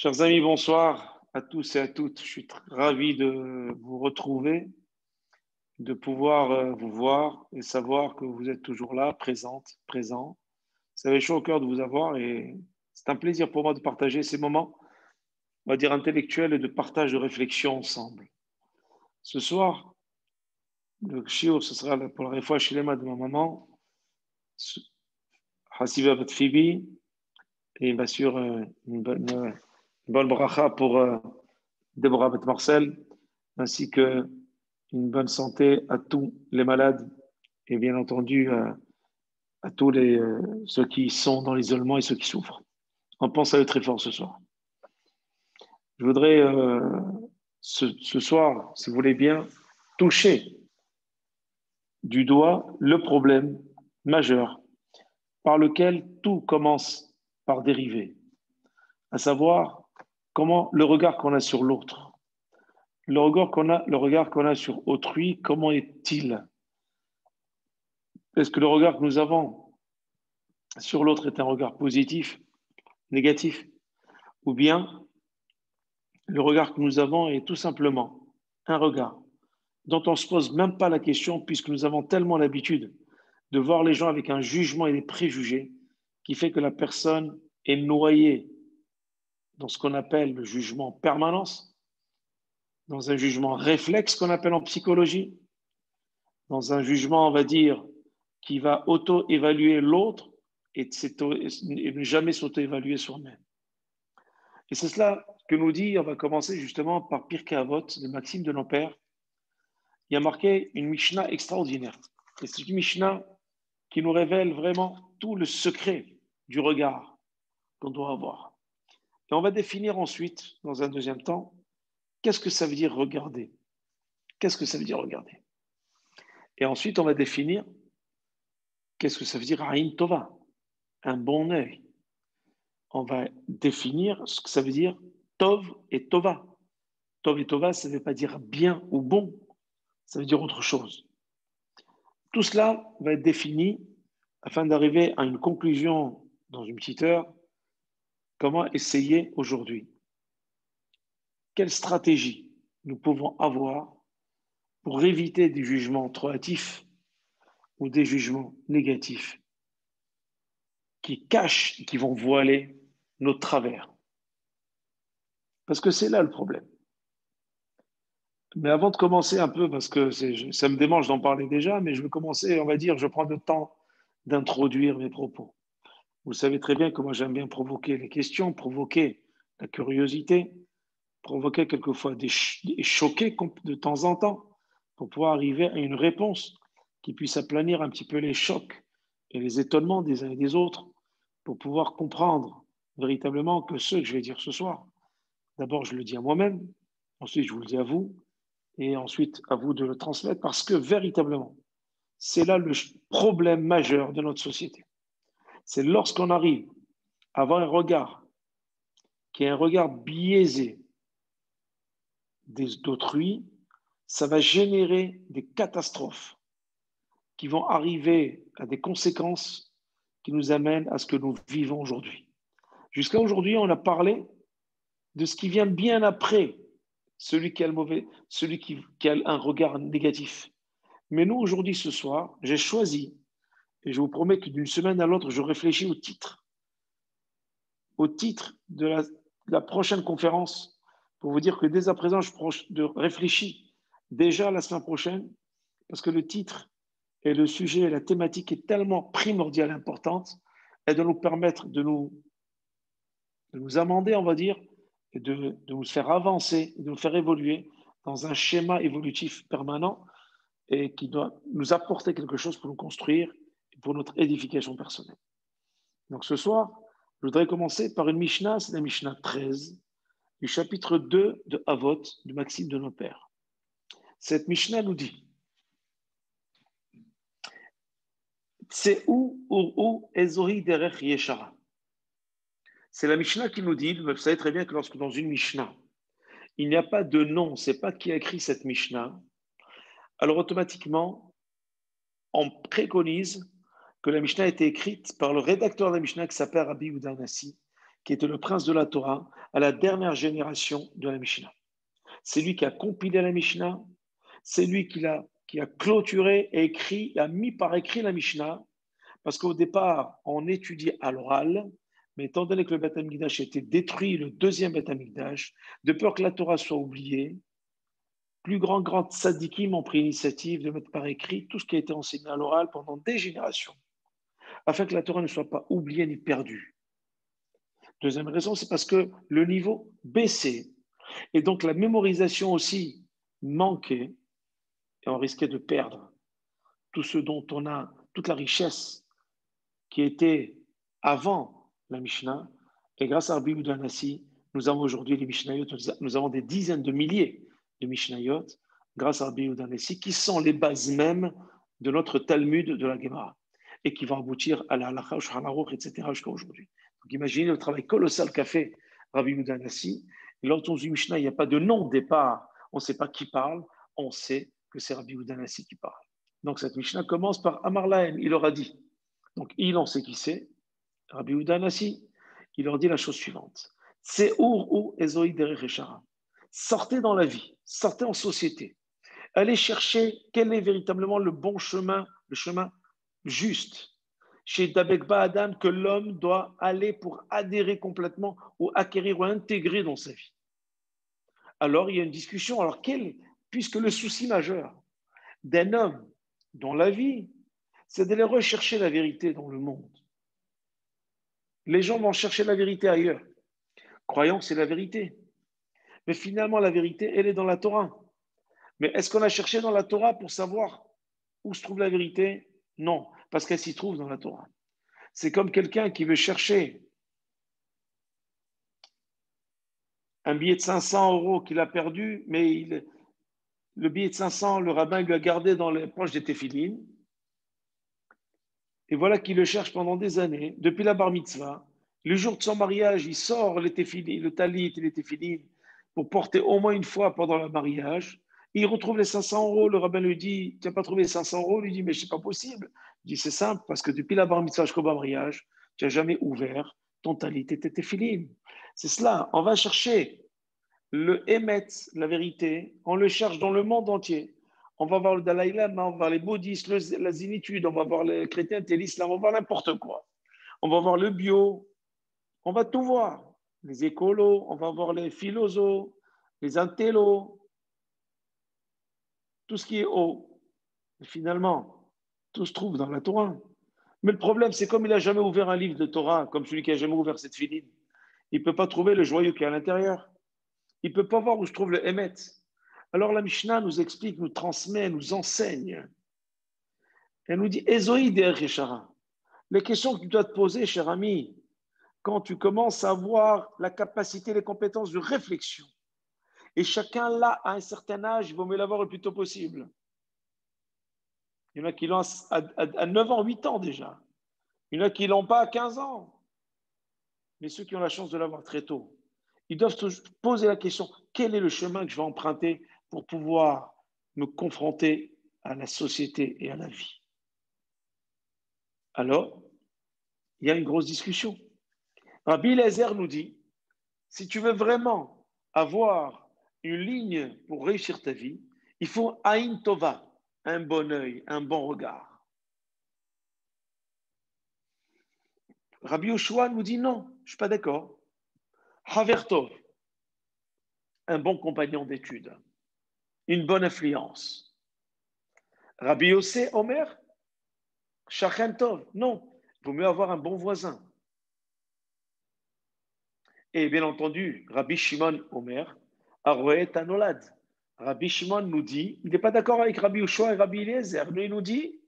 Chers amis, bonsoir à tous et à toutes. Je suis ravi de vous retrouver, de pouvoir vous voir et savoir que vous êtes toujours là, présente, présent. Ça fait chaud au cœur de vous avoir et c'est un plaisir pour moi de partager ces moments, on va dire intellectuels et de partage de réflexion ensemble. Ce soir, le shiur, ce sera pour la réfoua shlema de ma maman, Hasiba Bat Fibi, et bien sûr une bonne bracha pour Deborah Bat Marcel, ainsi que une bonne santé à tous les malades et bien entendu à tous ceux qui sont dans l'isolement et ceux qui souffrent. On pense à eux très fort ce soir. Je voudrais ce soir, si vous voulez bien, toucher du doigt le problème majeur par lequel tout commence par dériver, à savoir comment le regard qu'on a sur l'autre, le regard qu'on a sur autrui, comment est-il? Est-ce que le regard que nous avons sur l'autre est un regard positif, négatif, ou bien le regard que nous avons est tout simplement un regard dont on ne se pose même pas la question puisque nous avons tellement l'habitude de voir les gens avec un jugement et des préjugés qui fait que la personne est noyée dans ce qu'on appelle le jugement permanence, dans un jugement réflexe qu'on appelle en psychologie, dans un jugement, on va dire, qui va auto-évaluer l'autre et ne jamais s'auto-évaluer soi-même. Et c'est cela que nous dit, on va commencer justement par Pirkei Avot, de Maxime de Nompère. Il y a marqué une Mishnah extraordinaire. Et c'est une Mishnah qui nous révèle vraiment tout le secret du regard qu'on doit avoir. Et on va définir ensuite, dans un deuxième temps, qu'est-ce que ça veut dire regarder? Qu'est-ce que ça veut dire regarder? Et ensuite, on va définir qu'est-ce que ça veut dire Aïn Tova, un bon œil. On va définir ce que ça veut dire Tov et Tova. Tov et Tova, ça ne veut pas dire bien ou bon, ça veut dire autre chose. Tout cela va être défini afin d'arriver à une conclusion dans une petite heure. Comment essayer aujourd'hui? Quelle stratégie nous pouvons avoir pour éviter des jugements trop hâtifs ou des jugements négatifs qui cachent, qui vont voiler nos travers? Parce que c'est là le problème. Mais avant de commencer un peu, parce que ça me démange d'en parler déjà, mais je veux commencer, on va dire, je prends le temps d'introduire mes propos. Vous savez très bien que moi j'aime bien provoquer les questions, provoquer la curiosité, provoquer quelquefois et choquer de temps en temps pour pouvoir arriver à une réponse qui puisse aplanir un petit peu les chocs et les étonnements des uns et des autres pour pouvoir comprendre véritablement que ce que je vais dire ce soir, d'abord je le dis à moi-même, ensuite je vous le dis à vous, et ensuite à vous de le transmettre parce que véritablement, c'est là le problème majeur de notre société. C'est lorsqu'on arrive à avoir un regard qui est un regard biaisé d'autrui, ça va générer des catastrophes qui vont arriver à des conséquences qui nous amènent à ce que nous vivons aujourd'hui. Jusqu'à aujourd'hui, on a parlé de ce qui vient bien après celui qui a celui qui a un regard négatif. Mais nous, aujourd'hui, ce soir, j'ai choisi, et je vous promets que d'une semaine à l'autre, je réfléchis au titre de la prochaine conférence, pour vous dire que dès à présent, je réfléchis déjà à la semaine prochaine, parce que le titre et le sujet et la thématique est tellement primordiale et importante, et de nous permettre de nous amender, on va dire, et de nous faire avancer, de nous faire évoluer dans un schéma évolutif permanent et qui doit nous apporter quelque chose pour nous construire et pour notre édification personnelle. Donc ce soir, je voudrais commencer par une Mishnah, c'est la Mishnah 13, du chapitre 2 de Avot, de Maxime de Nompère. Cette Mishnah nous dit c'est Ezori derech Yeshara. C'est la Mishnah qui nous dit, vous savez très bien que lorsque dans une Mishnah, il n'y a pas de nom, c'est pas qui a écrit cette Mishnah, alors automatiquement, on préconise que la Mishnah a été écrite par le rédacteur de la Mishnah qui s'appelle Rabbi Yehuda Hanassi, qui était le prince de la Torah, à la dernière génération de la Mishnah. C'est lui qui a compilé la Mishnah, c'est lui qui a clôturé et écrit, a mis par écrit la Mishnah, parce qu'au départ, on étudiait à l'oral, mais étant donné que le Beth Amikdash a été détruit, le deuxième Beth Amikdash, de peur que la Torah soit oubliée, plus grands tzadikim ont pris l'initiative de mettre par écrit tout ce qui a été enseigné à l'oral pendant des générations, afin que la Torah ne soit pas oubliée ni perdue. Deuxième raison, c'est parce que le niveau baissait, et donc la mémorisation aussi manquait, et on risquait de perdre tout ce dont on a, toute la richesse qui était avant la Mishnah. Et grâce à Rabbi Yehuda Hanassi, nous avons aujourd'hui les Mishnayot, nous avons des dizaines de milliers de Mishnayot, grâce à Rabbi Yehuda Hanassi, qui sont les bases mêmes de notre Talmud de la Gemara, et qui vont aboutir à la Halacha, au Shulchan Aruch, etc. jusqu'à aujourd'hui. Donc imaginez le travail colossal qu'a fait Rabbi Yehuda Hanassi. Et lorsqu'on dit Mishnah, il n'y a pas de nom au départ, on ne sait pas qui parle, on sait que c'est Rabbi Yehuda Hanassi qui parle. Donc cette Mishnah commence par Amar Lahem, il leur a dit. Donc il en sait qui c'est, Rabbi Yehuda Hanassi, il leur dit la chose suivante. C'est ou ezoi derech eshara. Sortez dans la vie, sortez en société. Allez chercher quel est véritablement le bon chemin, le chemin juste. Chez Dabek Adam, que l'homme doit aller pour adhérer complètement ou acquérir ou intégrer dans sa vie. Alors il y a une discussion. Alors puisque le souci majeur d'un homme dans la vie, c'est d'aller rechercher la vérité dans le monde. Les gens vont chercher la vérité ailleurs, croyant que c'est la vérité. Mais finalement, la vérité, elle est dans la Torah. Mais est-ce qu'on a cherché dans la Torah pour savoir où se trouve la vérité? Non, parce qu'elle s'y trouve dans la Torah. C'est comme quelqu'un qui veut chercher un billet de 500 € qu'il a perdu, mais le billet de 500, le rabbin lui a gardé dans les poches des téphilines. Et voilà qu'il le cherche pendant des années, depuis la bar mitzvah. Le jour de son mariage, il sort les téphilines, le talit et les téphilines pour porter au moins une fois pendant le mariage. Il retrouve les 500 €. Le rabbin lui dit, tu n'as pas trouvé les 500 €? Il lui dit, mais c'est pas possible. Il dit, c'est simple, parce que depuis la bar mitzvah jusqu'au mariage, tu n'as jamais ouvert ton talit et tes téphilines. C'est cela. On va chercher le émet, la vérité, on le cherche dans le monde entier. On va voir le Dalai Lama, on va voir les bouddhistes, la zénitude, on va voir les chrétiens, l'islam, on va voir n'importe quoi. On va voir le bio, on va tout voir. Les écolos, on va voir les philosophes, les intellos, tout ce qui est haut. Et finalement, tout se trouve dans la Torah. Mais le problème, c'est comme il n'a jamais ouvert un livre de Torah, comme celui qui n'a jamais ouvert cette filine, il ne peut pas trouver le joyau qui est à l'intérieur. Il ne peut pas voir où se trouve le Emet. Alors la Mishnah nous explique, nous transmet, nous enseigne. Elle nous dit, Ezoi derech eshara. Les questions que tu dois te poser, cher ami, quand tu commences à avoir la capacité, les compétences de réflexion, et chacun là, à un certain âge, il vaut mieux l'avoir le plus tôt possible. Il y en a qui l'ont à 9 ans, 8 ans déjà. Il y en a qui ne l'ont pas à 15 ans. Mais ceux qui ont la chance de l'avoir très tôt, ils doivent se poser la question, quel est le chemin que je vais emprunter pour pouvoir me confronter à la société et à la vie? Alors, il y a une grosse discussion. Rabbi Eliezer nous dit, si tu veux vraiment avoir une ligne pour réussir ta vie, il faut Aïn Tova, un bon œil, un bon regard. Rabbi Yoshua nous dit non, je ne suis pas d'accord. Haver Tov, un bon compagnon d'études, une bonne influence. Rabbi Yossé Omer, Shachen Tov, non, il vaut mieux avoir un bon voisin. Et bien entendu, Rabbi Shimon Omer, Aroé Tanolad. Rabbi Shimon nous dit, il n'est pas d'accord avec Rabbi Yoshua et Rabbi Eliezer, mais il nous dit,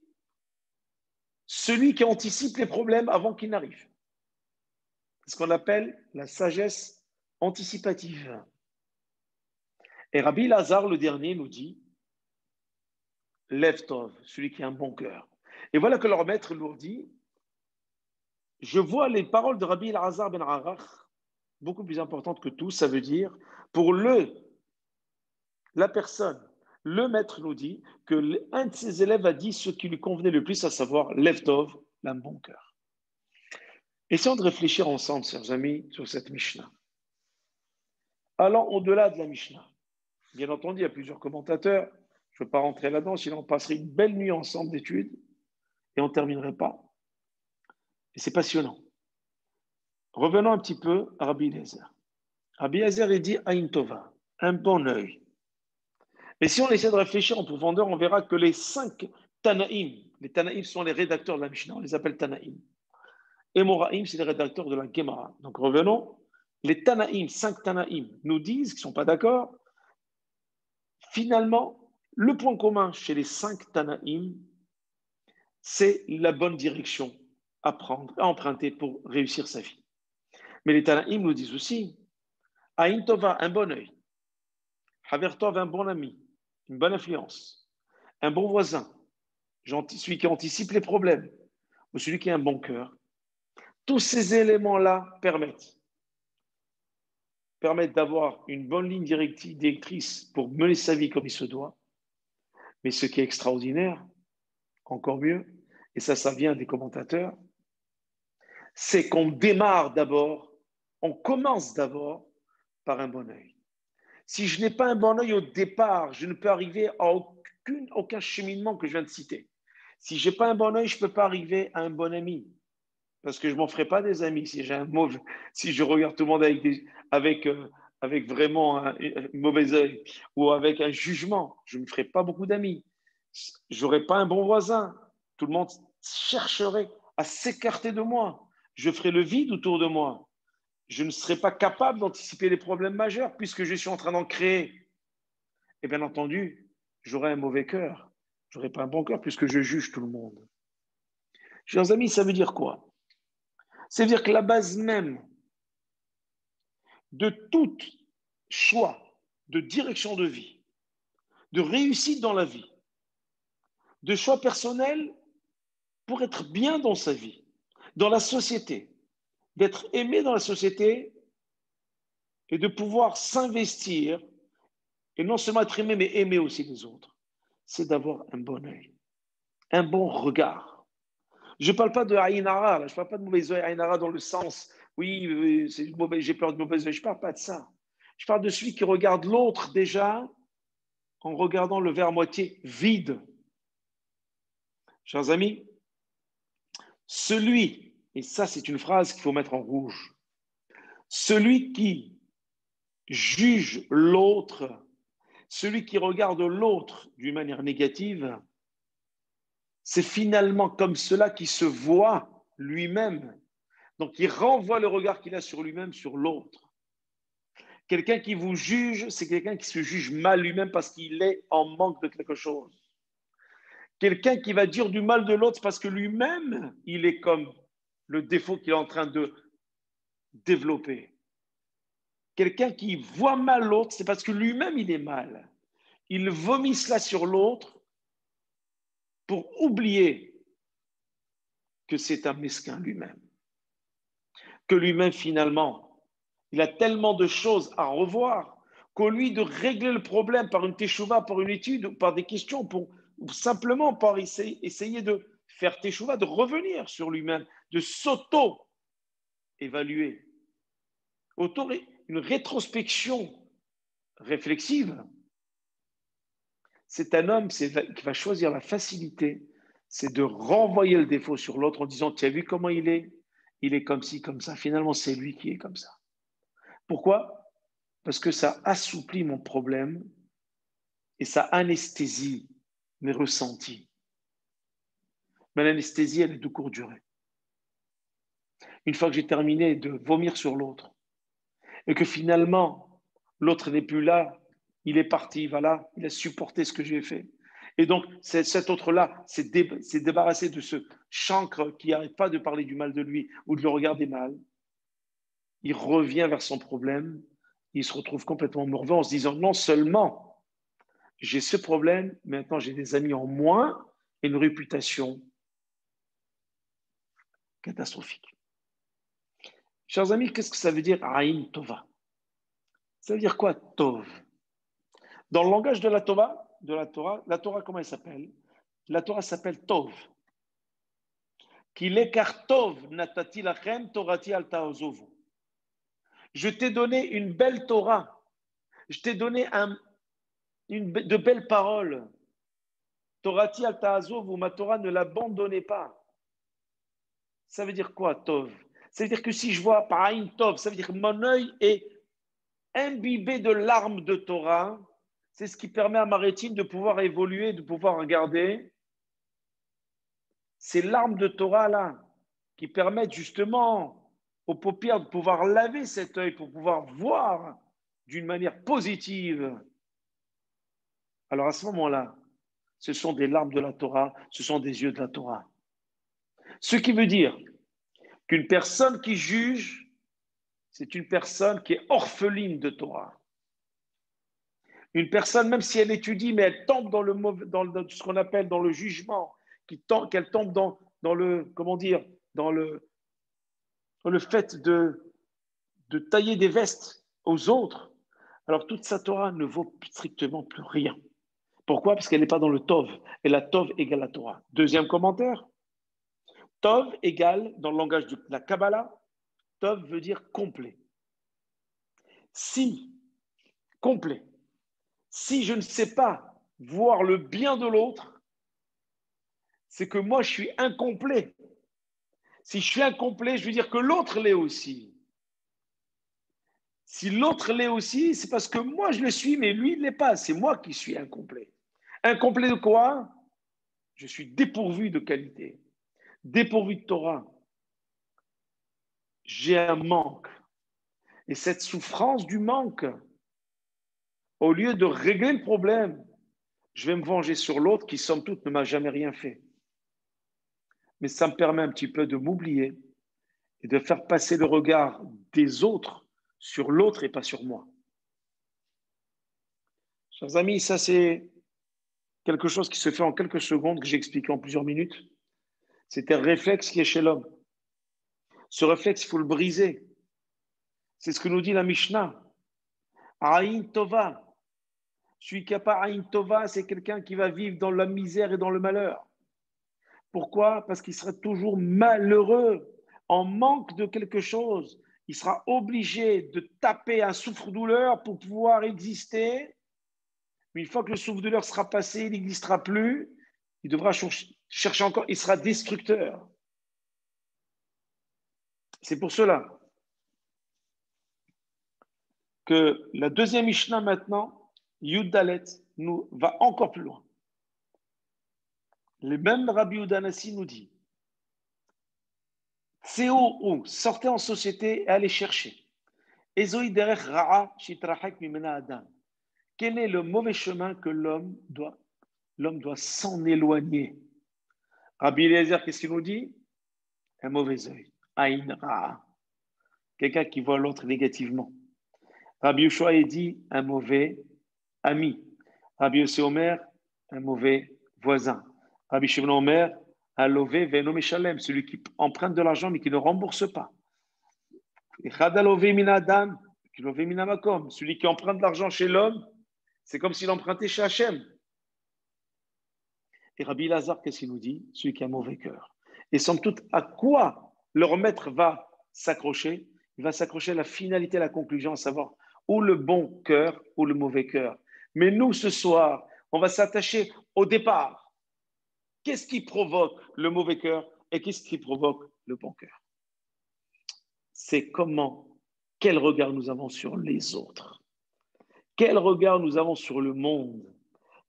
celui qui anticipe les problèmes avant qu'ils n'arrivent. C'est ce qu'on appelle la sagesse anticipative. Et Rabbi Lazare, le dernier, nous dit, Lev Tov, celui qui a un bon cœur. Et voilà que leur maître leur dit, je vois les paroles de Rabbi Lazare ben Arach beaucoup plus importantes que tout. Ça veut dire, pour la personne, le maître nous dit que un de ses élèves a dit ce qui lui convenait le plus, à savoir Lev Tov, un bon cœur. Essayons de réfléchir ensemble, chers amis, sur cette Mishnah. Allant au-delà de la Mishnah. Bien entendu, il y a plusieurs commentateurs. Je ne veux pas rentrer là-dedans, sinon on passerait une belle nuit ensemble d'études et on ne terminerait pas. Et c'est passionnant. Revenons un petit peu à Rabbi Eliezer. Rabbi Eliezer, il dit Aïn Tova, un bon œil. Mais si on essaie de réfléchir en profondeur, on verra que les 5 Tanaïm, les Tanaïm sont les rédacteurs de la Mishnah, on les appelle Tanaïm. Et Moraïm, c'est les rédacteurs de la Gemara. Donc revenons, les Tanaïm, 5 Tanaïm, nous disent qu'ils ne sont pas d'accord. Finalement, le point commun chez les 5 Tanaïm, c'est la bonne direction à prendre, à emprunter pour réussir sa vie. Mais les Tanaïm nous disent aussi Aïn Tova, un bon œil. Haver Tov, un bon ami, une bonne influence, un bon voisin, celui qui anticipe les problèmes, ou celui qui a un bon cœur. Tous ces éléments-là permettent d'avoir une bonne ligne directrice pour mener sa vie comme il se doit. Mais ce qui est extraordinaire, encore mieux, et ça vient des commentateurs, c'est qu'on démarre d'abord, on commence d'abord par un bon œil. Si je n'ai pas un bon œil au départ, je ne peux arriver à aucun cheminement que je viens de citer. Si je n'ai pas un bon œil, je ne peux pas arriver à un bon ami. Parce que je ne m'en ferai pas des amis si j'ai un mauvais, si je regarde tout le monde avec vraiment un mauvais œil ou avec un jugement. Je ne me ferai pas beaucoup d'amis. Je n'aurai pas un bon voisin. Tout le monde chercherait à s'écarter de moi. Je ferai le vide autour de moi. Je ne serai pas capable d'anticiper les problèmes majeurs puisque je suis en train d'en créer. Et bien entendu, j'aurai un mauvais cœur. Je n'aurai pas un bon cœur puisque je juge tout le monde. Chers amis, ça veut dire quoi? C'est-à-dire que la base même de tout choix de direction de vie, de réussite dans la vie, de choix personnel pour être bien dans sa vie, dans la société, d'être aimé dans la société et de pouvoir s'investir et non seulement être aimé, mais aimer aussi les autres, c'est d'avoir un bon œil, un bon regard. Je ne parle pas de Aïnara, je ne parle pas de mauvais œil Aïnara dans le sens, oui, j'ai peur de mauvais œil, je ne parle pas de ça. Je parle de celui qui regarde l'autre déjà en regardant le verre à moitié vide. Chers amis, celui, et ça c'est une phrase qu'il faut mettre en rouge, celui qui juge l'autre, celui qui regarde l'autre d'une manière négative, c'est finalement comme cela qui se voit lui-même. Donc il renvoie le regard qu'il a sur lui-même sur l'autre. Quelqu'un qui vous juge, c'est quelqu'un qui se juge mal lui-même parce qu'il est en manque de quelque chose. Quelqu'un qui va dire du mal de l'autre parce que lui-même, il est comme le défaut qu'il est en train de développer. Quelqu'un qui voit mal l'autre, c'est parce que lui-même, il est mal. Il vomit cela sur l'autre pour oublier que c'est un mesquin lui-même. Que lui-même, finalement, il a tellement de choses à revoir qu'au lieu de régler le problème par une teshuva, par une étude, ou par des questions, ou simplement par essayer de faire teshuva, de revenir sur lui-même, de s'auto-évaluer, une rétrospection réflexive, c'est un homme qui va choisir la facilité, c'est de renvoyer le défaut sur l'autre en disant, tu as vu comment il est? Il est comme ci, comme ça. Finalement, c'est lui qui est comme ça. Pourquoi? Parce que ça assouplit mon problème et ça anesthésie mes ressentis. Mais l'anesthésie, elle est de courte durée. Une fois que j'ai terminé de vomir sur l'autre et que finalement, l'autre n'est plus là, il est parti, voilà, il a supporté ce que j'ai fait. Et donc, cet autre-là s'est débarrassé de ce chancre qui n'arrête pas de parler du mal de lui ou de le regarder mal. Il revient vers son problème, il se retrouve complètement morveux en se disant non seulement j'ai ce problème, maintenant j'ai des amis en moins et une réputation catastrophique. Chers amis, qu'est-ce que ça veut dire Aïn Tova? Ça veut dire quoi Tov? Dans le langage de la Torah, la Torah comment elle s'appelle? La Torah s'appelle Tov. Qu'il écart Tov natati lachem torati al ta'ozovu. Je t'ai donné une belle Torah. Je t'ai donné de belles paroles. Torati al ta'azov, ou ma Torah, ne l'abandonnez pas. Ça veut dire quoi, Tov? Ça veut dire que si je vois par Aïn Tov, ça veut dire que mon œil est imbibé de larmes de Torah. C'est ce qui permet à ma rétine de pouvoir évoluer, de pouvoir regarder. Ces larmes de Torah-là, qui permettent justement aux paupières de pouvoir laver cet œil pour pouvoir voir d'une manière positive. Alors à ce moment-là, ce sont des larmes de la Torah, ce sont des yeux de la Torah. Ce qui veut dire qu'une personne qui juge, c'est une personne qui est orpheline de Torah. Une personne, même si elle étudie, mais elle tombe dans ce qu'on appelle dans le jugement, qu'elle tombe dans le, comment dire, dans le fait de tailler des vestes aux autres, alors toute sa Torah ne vaut strictement plus rien. Pourquoi? Parce qu'elle n'est pas dans le Tov. Et la Tov égale la Torah. Deuxième commentaire. Tov égale, dans le langage de la Kabbalah, Tov veut dire complet. Si, complet. Si je ne sais pas voir le bien de l'autre, c'est que moi je suis incomplet. Si je suis incomplet, je veux dire que l'autre l'est aussi. Si l'autre l'est aussi, c'est parce que moi je le suis, mais lui il ne l'est pas. C'est moi qui suis incomplet. Incomplet de quoi? Je suis dépourvu de qualité, dépourvu de Torah. J'ai un manque. Et cette souffrance du manque, au lieu de régler le problème, je vais me venger sur l'autre qui, somme toute, ne m'a jamais rien fait. Mais ça me permet un petit peu de m'oublier et de faire passer le regard des autres sur l'autre et pas sur moi. Chers amis, ça c'est quelque chose qui se fait en quelques secondes, que j'ai expliqué en plusieurs minutes. C'est un réflexe qui est chez l'homme. Ce réflexe, il faut le briser. C'est ce que nous dit la Mishnah. Aïn Tova. Celui qui n'a pas Aïn Tova, c'est quelqu'un qui va vivre dans la misère et dans le malheur. Pourquoi? Parce qu'il sera toujours malheureux, en manque de quelque chose. Il sera obligé de taper un souffre-douleur pour pouvoir exister. Mais une fois que le souffre-douleur sera passé, il n'existera plus. Il devra chercher encore, il sera destructeur. C'est pour cela que la deuxième Mishnah maintenant, Yud Dalet, nous va encore plus loin. Le même Rabbi Udanassi nous dit, Tseo, sortez en société et allez chercher. Ezoi derech ra'a shitrachek mimena adam. Quel est le mauvais chemin que l'homme doit s'en éloigner? Rabbi Eliezer, qu'est-ce qu'il nous dit? Un mauvais œil. Aïn ra'a. Quelqu'un qui voit l'autre négativement. Rabbi Yoshua dit un mauvais ami. Rabbi Yossi Omer, un mauvais voisin. Rabbi Shimon Omer, un lové veno meshalem, celui qui emprunte de l'argent mais qui ne rembourse pas. Et Chadalové minadam, qui lové minamakom, celui qui emprunte de l'argent chez l'homme, c'est comme s'il empruntait chez Hachem. Et Rabbi Lazare, qu'est-ce qu'il nous dit? Celui qui a un mauvais cœur. Et somme toute, à quoi leur maître va s'accrocher? Il va s'accrocher à la finalité, à la conclusion, à savoir ou le bon cœur ou le mauvais cœur. Mais nous, ce soir, on va s'attacher au départ. Qu'est-ce qui provoque le mauvais cœur et qu'est-ce qui provoque le bon cœur? C'est quel regard nous avons sur les autres, quel regard nous avons sur le monde,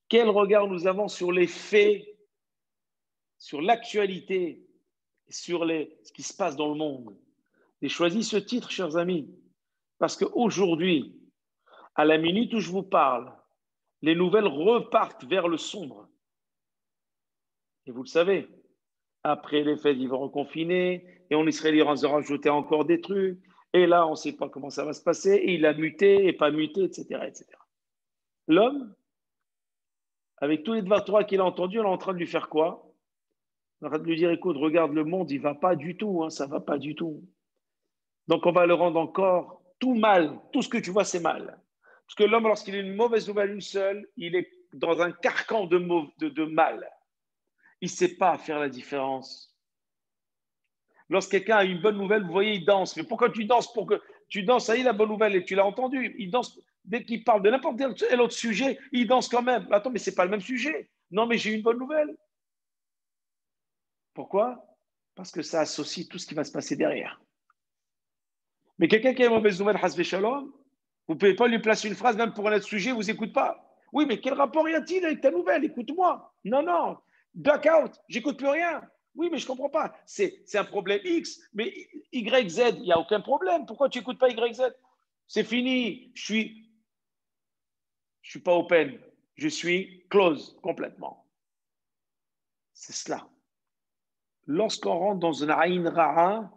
quel regard nous avons sur les faits, sur l'actualité, sur ce qui se passe dans le monde. J'ai choisi ce titre, chers amis, parce qu'aujourd'hui, à la minute où je vous parle, les nouvelles repartent vers le sombre. Et vous le savez, après les fêtes, ils vont reconfiner, et en Israël, ils vont rajouter encore des trucs, et là, on ne sait pas comment ça va se passer, et il a muté, et pas muté, etc. etc. L'homme, avec tous les Dvar Torah qu'il a entendus, on est en train de lui faire quoi? On est en train de lui dire, écoute, regarde le monde, il ne va pas du tout, hein, ça ne va pas du tout. Donc, on va le rendre encore tout mal. Tout ce que tu vois, c'est mal. Parce que l'homme, lorsqu'il a une mauvaise nouvelle, une seule, il est dans un carcan de mal. Il ne sait pas faire la différence. Lorsque quelqu'un a une bonne nouvelle, vous voyez, il danse. Mais pourquoi tu danses? Pour que tu danses, ça y est, la bonne nouvelle, et tu l'as entendu. Il danse Dès qu'il parle de n'importe quel autre sujet, il danse quand même. Attends, mais ce n'est pas le même sujet. Non, mais j'ai une bonne nouvelle. Pourquoi? Parce que ça associe tout ce qui va se passer derrière. Mais quelqu'un qui a une mauvaise nouvelle, Hasbe Shalom, vous ne pouvez pas lui placer une phrase, même pour un autre sujet, vous n'écoute pas. Oui, mais quel rapport y a-t-il avec ta nouvelle? Écoute-moi. Non, non. Blackout, j'écoute plus rien. Oui, mais je ne comprends pas. C'est un problème X, mais Y, Z, il n'y a aucun problème. Pourquoi tu n'écoutes pas Y, Z? C'est fini. Je suis pas open. Je suis close complètement. C'est cela. Lorsqu'on rentre dans un aïn ra'a,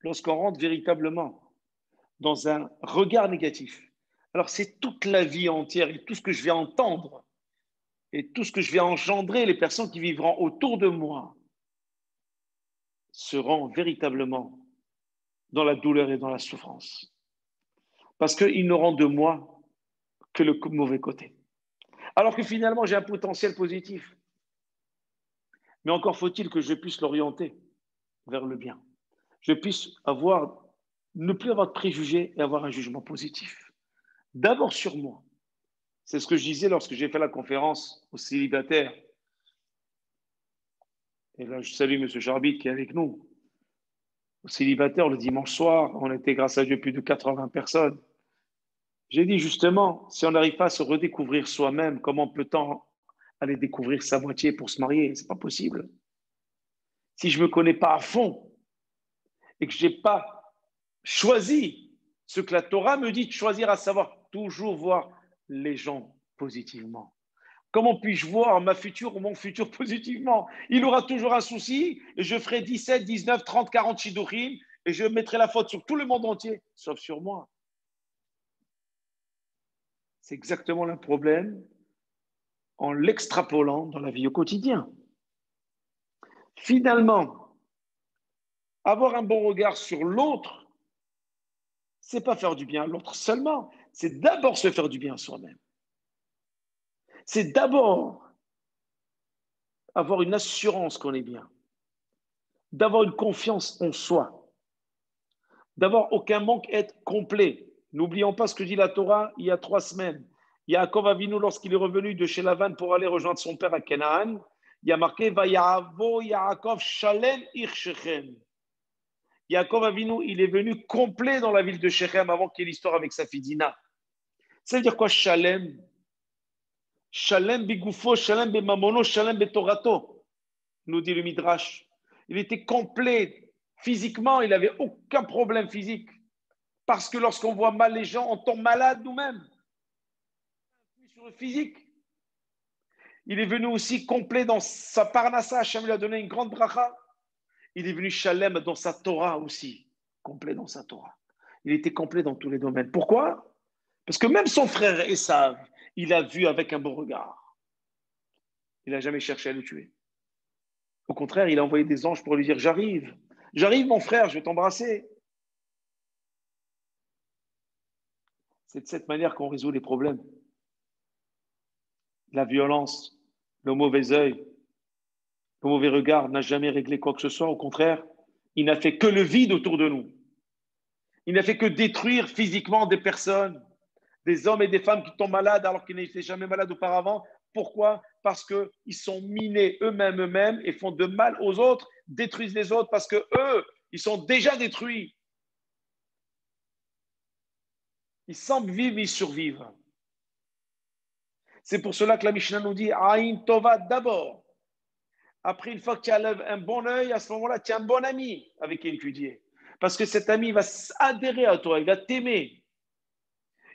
lorsqu'on rentre véritablement dans un regard négatif, alors c'est toute la vie entière et tout ce que je vais entendre et tout ce que je vais engendrer, les personnes qui vivront autour de moi seront véritablement dans la douleur et dans la souffrance. Parce qu'ils n'auront de moi que le mauvais côté. Alors que finalement, j'ai un potentiel positif. Mais encore faut-il que je puisse l'orienter vers le bien. Je puisse ne plus avoir de préjugés et avoir un jugement positif. D'abord sur moi. C'est ce que je disais lorsque j'ai fait la conférence aux célibataires. Et là, je salue M. Charbit qui est avec nous. Aux célibataires, le dimanche soir, on était, grâce à Dieu, plus de 80 personnes. J'ai dit justement, si on n'arrive pas à se redécouvrir soi-même, comment peut-on aller découvrir sa moitié pour se marier? C'est pas possible. Si je ne me connais pas à fond et que je n'ai pas choisi ce que la Torah me dit de choisir, à savoir toujours voir les gens positivement. Comment puis-je voir ma future ou mon futur positivement? Il aura toujours un souci et je ferai 17, 19, 30, 40 shidduchim et je mettrai la faute sur tout le monde entier, sauf sur moi. C'est exactement le problème en l'extrapolant dans la vie au quotidien. Finalement, avoir un bon regard sur l'autre, c'est pas faire du bien à l'autre seulement, c'est d'abord se faire du bien à soi-même. C'est d'abord avoir une assurance qu'on est bien, d'avoir une confiance en soi, d'avoir aucun manque, être complet. N'oublions pas ce que dit la Torah il y a 3 semaines. Yaakov Avinu, lorsqu'il est revenu de chez Lavan pour aller rejoindre son père à Canaan, il y a marqué Vayavo Yaakov Shalem Irshechem. Yaakov Avinu, il est venu complet dans la ville de Shechem avant qu'il y ait l'histoire avec sa fille Dina. Ça veut dire quoi, Shalem? Shalem Bigoufo, Shalem Bemamono, Shalem Betorato, nous dit le Midrash. Il était complet physiquement, il n'avait aucun problème physique. Parce que lorsqu'on voit mal les gens, on tombe malade nous-mêmes. Sur le physique. Il est venu aussi complet dans sa parnassa, Hachem lui a donné une grande bracha. Il est venu Shalem dans sa Torah aussi, complet dans sa Torah. Il était complet dans tous les domaines. Pourquoi? Parce que même son frère Esav, il a vu avec un bon regard. Il n'a jamais cherché à le tuer. Au contraire, il a envoyé des anges pour lui dire, j'arrive mon frère, je vais t'embrasser. C'est de cette manière qu'on résout les problèmes. La violence, le mauvais œil, le mauvais regard n'a jamais réglé quoi que ce soit. Au contraire, il n'a fait que le vide autour de nous. Il n'a fait que détruire physiquement des personnes, des hommes et des femmes qui tombent malades alors qu'ils n'étaient jamais malades auparavant. Pourquoi? Parce qu'ils sont minés eux-mêmes et font de mal aux autres, détruisent les autres parce que eux, ils sont déjà détruits. Ils semblent vivre, ils survivent. C'est pour cela que la Mishnah nous dit Aïn Tova d'abord. Après, une fois que tu as un bon œil, à ce moment-là, tu as un bon ami avec qui étudier. Parce que cet ami va adhérer à toi, il va t'aimer.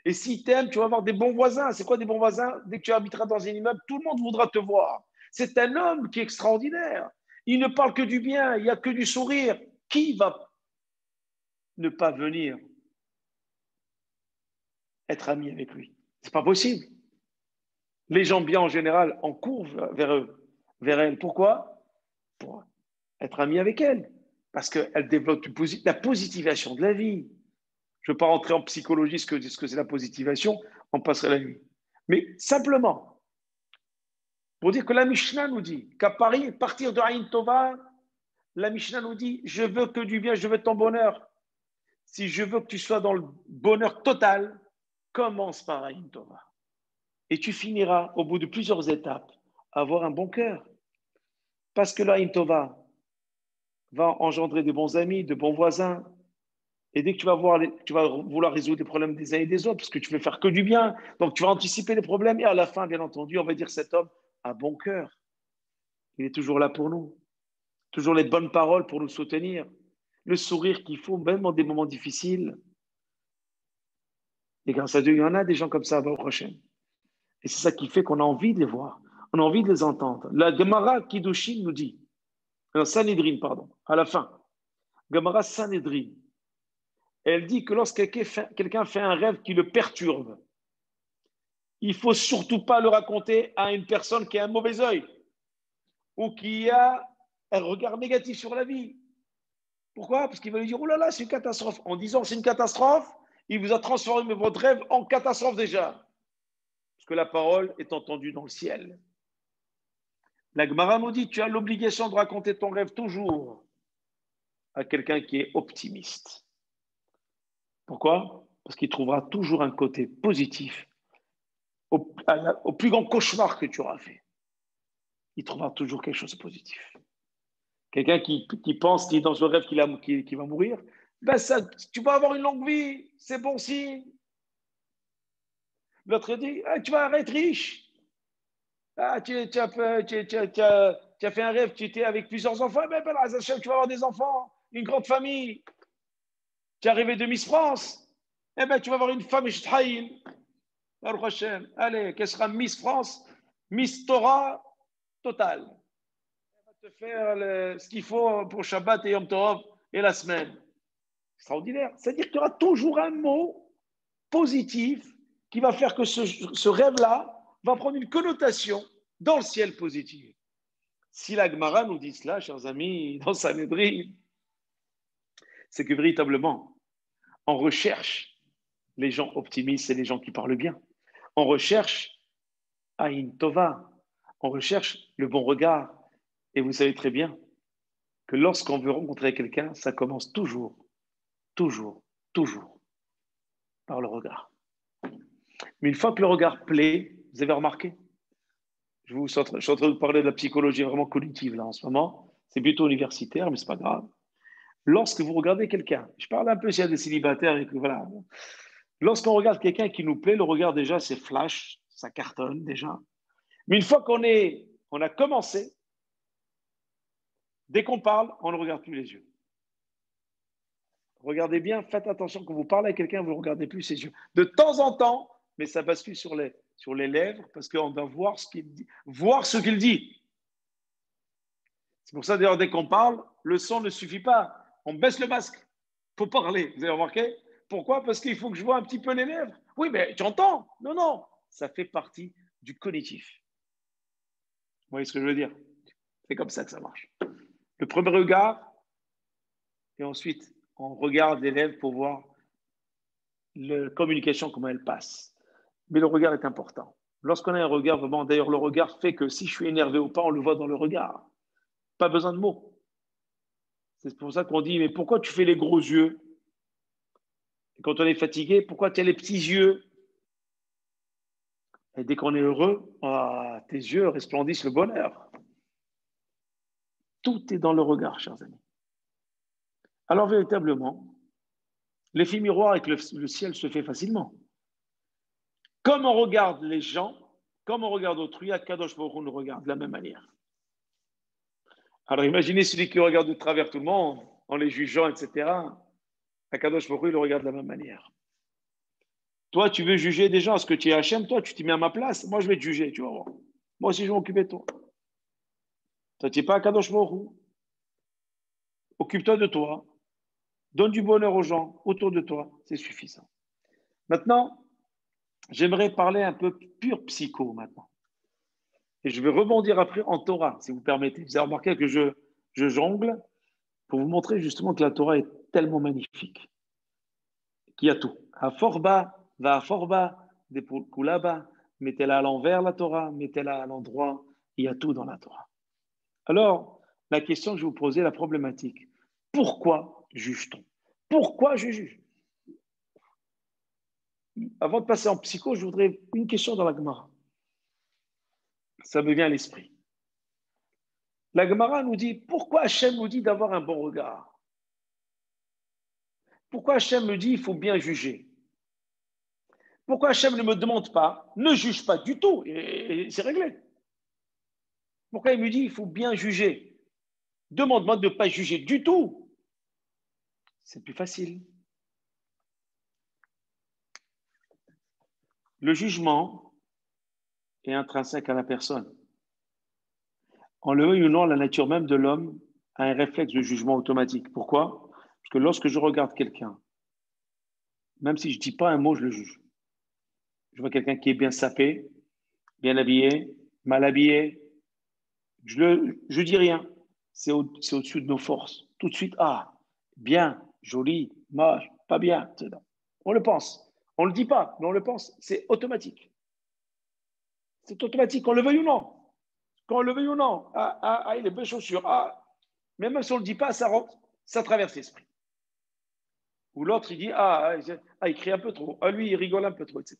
Et s'il t'aime, tu vas avoir des bons voisins. C'est quoi des bons voisins? Dès que tu habiteras dans un immeuble, tout le monde voudra te voir. C'est un homme qui est extraordinaire. Il ne parle que du bien, il n'y a que du sourire. Qui va ne pas venir être ami avec lui? C'est pas possible. Les gens bien en général en courent vers elle. Pourquoi? Pour être ami avec elle. Parce qu'elle développe la positivation de la vie. Je ne veux pas rentrer en psychologie ce que c'est la positivation, on passerait la nuit. Mais simplement, pour dire que la Mishnah nous dit qu'à Paris, partir de Aïn Tova, la Mishnah nous dit, je veux que du bien, je veux ton bonheur. Si je veux que tu sois dans le bonheur total, commence par Aïn Tova. Et tu finiras, au bout de plusieurs étapes, à avoir un bon cœur. Parce que l'Aïn Tova va engendrer de bons amis, de bons voisins. Et dès que tu vas vouloir résoudre les problèmes des uns et des autres, parce que tu veux faire que du bien. Donc tu vas anticiper les problèmes. Et à la fin, bien entendu, on va dire cet homme a bon cœur. Il est toujours là pour nous. Toujours les bonnes paroles pour nous soutenir. Le sourire qu'il faut, même dans des moments difficiles. Et grâce à Dieu, il y en a des gens comme ça au prochain. Et c'est ça qui fait qu'on a envie de les voir. On a envie de les entendre. La Gemara Kiddushin nous dit, Sanhedrin, pardon, à la fin, Gemara Sanhedrin, elle dit que lorsque quelqu'un fait un rêve qui le perturbe, il ne faut surtout pas le raconter à une personne qui a un mauvais œil ou qui a un regard négatif sur la vie. Pourquoi? Parce qu'il va lui dire, oh là là, c'est une catastrophe. En disant c'est une catastrophe, il vous a transformé votre rêve en catastrophe déjà. Parce que la parole est entendue dans le ciel. La Gemara nous dit, tu as l'obligation de raconter ton rêve toujours à quelqu'un qui est optimiste. Pourquoi? Parce qu'il trouvera toujours un côté positif au plus grand cauchemar que tu auras fait. Il trouvera toujours quelque chose de positif. Quelqu'un qui pense qu'il est dans ce rêve qu'il va mourir, ben ça, tu vas avoir une longue vie, c'est bon signe. L'autre dit, ah, tu vas être riche. Ah, tu as fait un rêve, tu étais avec plusieurs enfants, ben, tu vas avoir des enfants, une grande famille. Tu es arrivé de Miss France, eh ben, tu vas avoir une femme, allez, qu'elle sera Miss France, Miss Torah totale. Elle va te faire ce qu'il faut pour Shabbat et Yom Tov et la semaine. Extraordinaire. C'est-à-dire qu'il y aura toujours un mot positif qui va faire que ce rêve-là va prendre une connotation dans le ciel positif. Si la Gemara nous dit cela, chers amis, dans Sanhedrin, c'est que véritablement, on recherche les gens optimistes et les gens qui parlent bien. On recherche Aïn Tova, on recherche le bon regard. Et vous savez très bien que lorsqu'on veut rencontrer quelqu'un, ça commence toujours, toujours, toujours par le regard. Mais une fois que le regard plaît, vous avez remarqué, je suis en train de parler de la psychologie vraiment cognitive là en ce moment, c'est plutôt universitaire, mais c'est pas grave. Lorsque vous regardez quelqu'un, je parle un peu s'il y a des célibataires et que voilà, lorsqu'on regarde quelqu'un qui nous plaît, le regard déjà c'est flash, ça cartonne déjà. Mais une fois on a commencé, dès qu'on parle, on ne regarde plus les yeux. Regardez bien, faites attention quand vous parlez à quelqu'un, vous ne regardez plus ses yeux. De temps en temps, mais ça bascule sur les lèvres parce qu'on doit voir ce qu'il dit. Voir ce qu'il dit. C'est pour ça, d'ailleurs, dès qu'on parle, le son ne suffit pas. On baisse le masque. Il faut parler. Vous avez remarqué? Pourquoi? Parce qu'il faut que je vois un petit peu les lèvres. Oui, mais tu entends? Non, non. Ça fait partie du cognitif. Vous voyez ce que je veux dire? C'est comme ça que ça marche. Le premier regard, et ensuite, on regarde les lèvres pour voir la communication, comment elle passe. Mais le regard est important. Lorsqu'on a un regard, vraiment, d'ailleurs, le regard fait que si je suis énervé ou pas, on le voit dans le regard. Pas besoin de mots. C'est pour ça qu'on dit, mais pourquoi tu fais les gros yeux? Et quand on est fatigué, pourquoi tu as les petits yeux? Et dès qu'on est heureux, tes yeux resplendissent le bonheur. Tout est dans le regard, chers amis. Alors, véritablement, l'effet miroir avec le ciel se fait facilement. Comme on regarde les gens, comme on regarde autrui, Akadosh Baruch Hu nous regarde de la même manière. Alors imaginez celui qui regarde de travers tout le monde, en les jugeant, etc. Akadosh Baruch Hu, il le regarde de la même manière. Toi, tu veux juger des gens, est-ce que tu es Hachem? Toi, tu t'y mets à ma place, moi je vais te juger, tu vas voir. Moi aussi, je vais m'occuper de toi. Toi, tu n'es pas Akadosh Baruch Hu. Occupe-toi de toi. Donne du bonheur aux gens autour de toi, c'est suffisant. Maintenant, j'aimerais parler un peu pur psycho maintenant. Et je vais rebondir après en Torah, si vous permettez. Vous avez remarqué que je jongle pour vous montrer justement que la Torah est tellement magnifique, qu'il y a tout. À fort bas, va à fort bas, des là-bas, mettez-la à l'envers la Torah, mettez-la à l'endroit, il y a tout dans la Torah. Alors, la question que je vais vous poser, la problématique, pourquoi juge-t-on? Pourquoi je juge? Avant de passer en psycho, je voudrais une question dans la Gemara. Ça me vient à l'esprit. La Gemara nous dit, pourquoi Hachem nous dit d'avoir un bon regard? Pourquoi Hachem me dit, il faut bien juger? Pourquoi Hachem ne me demande pas, ne juge pas du tout, et c'est réglé? Pourquoi il me dit, il faut bien juger? Demande-moi de ne pas juger du tout. C'est plus facile. Le jugement est intrinsèque à la personne. En le veuille ou non, la nature même de l'homme a un réflexe de jugement automatique. Pourquoi? Parce que lorsque je regarde quelqu'un, même si je ne dis pas un mot, je le juge. Je vois quelqu'un qui est bien sapé, bien habillé, mal habillé, je dis rien. C'est au-dessus de nos forces. Tout de suite, ah, bien, joli, moche, pas bien. On le pense. On ne le dit pas, mais on le pense. C'est automatique. C'est automatique, qu'on le veuille ou non. Qu'on le veuille ou non. Il est belles chaussures. Ah, mais même si on ne le dit pas, ça rentre, ça traverse l'esprit. Ou l'autre, il dit, il crie un peu trop. Ah, lui, il rigole un peu trop, etc.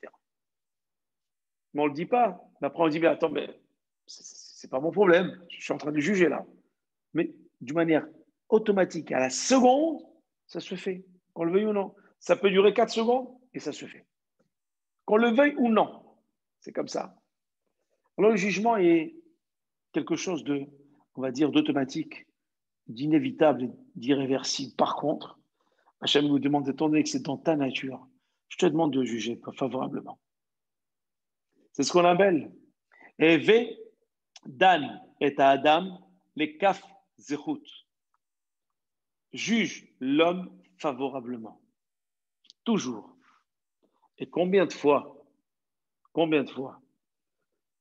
Mais on ne le dit pas. Mais après, on dit, mais attends, mais c'est pas mon problème. Je suis en train de juger là. Mais d'une manière automatique, à la seconde, ça se fait. Qu'on le veuille ou non. Ça peut durer 4 secondes et ça se fait. Qu'on le veuille ou non. C'est comme ça. Alors, le jugement est quelque chose de, on va dire, d'automatique, d'inévitable, d'irréversible. Par contre, Hachem nous demande, étant donné que c'est dans ta nature, je te demande de juger favorablement. C'est ce qu'on appelle Eve Dan et Adam, les kaf zechut. Juge l'homme favorablement. Toujours. Et combien de fois,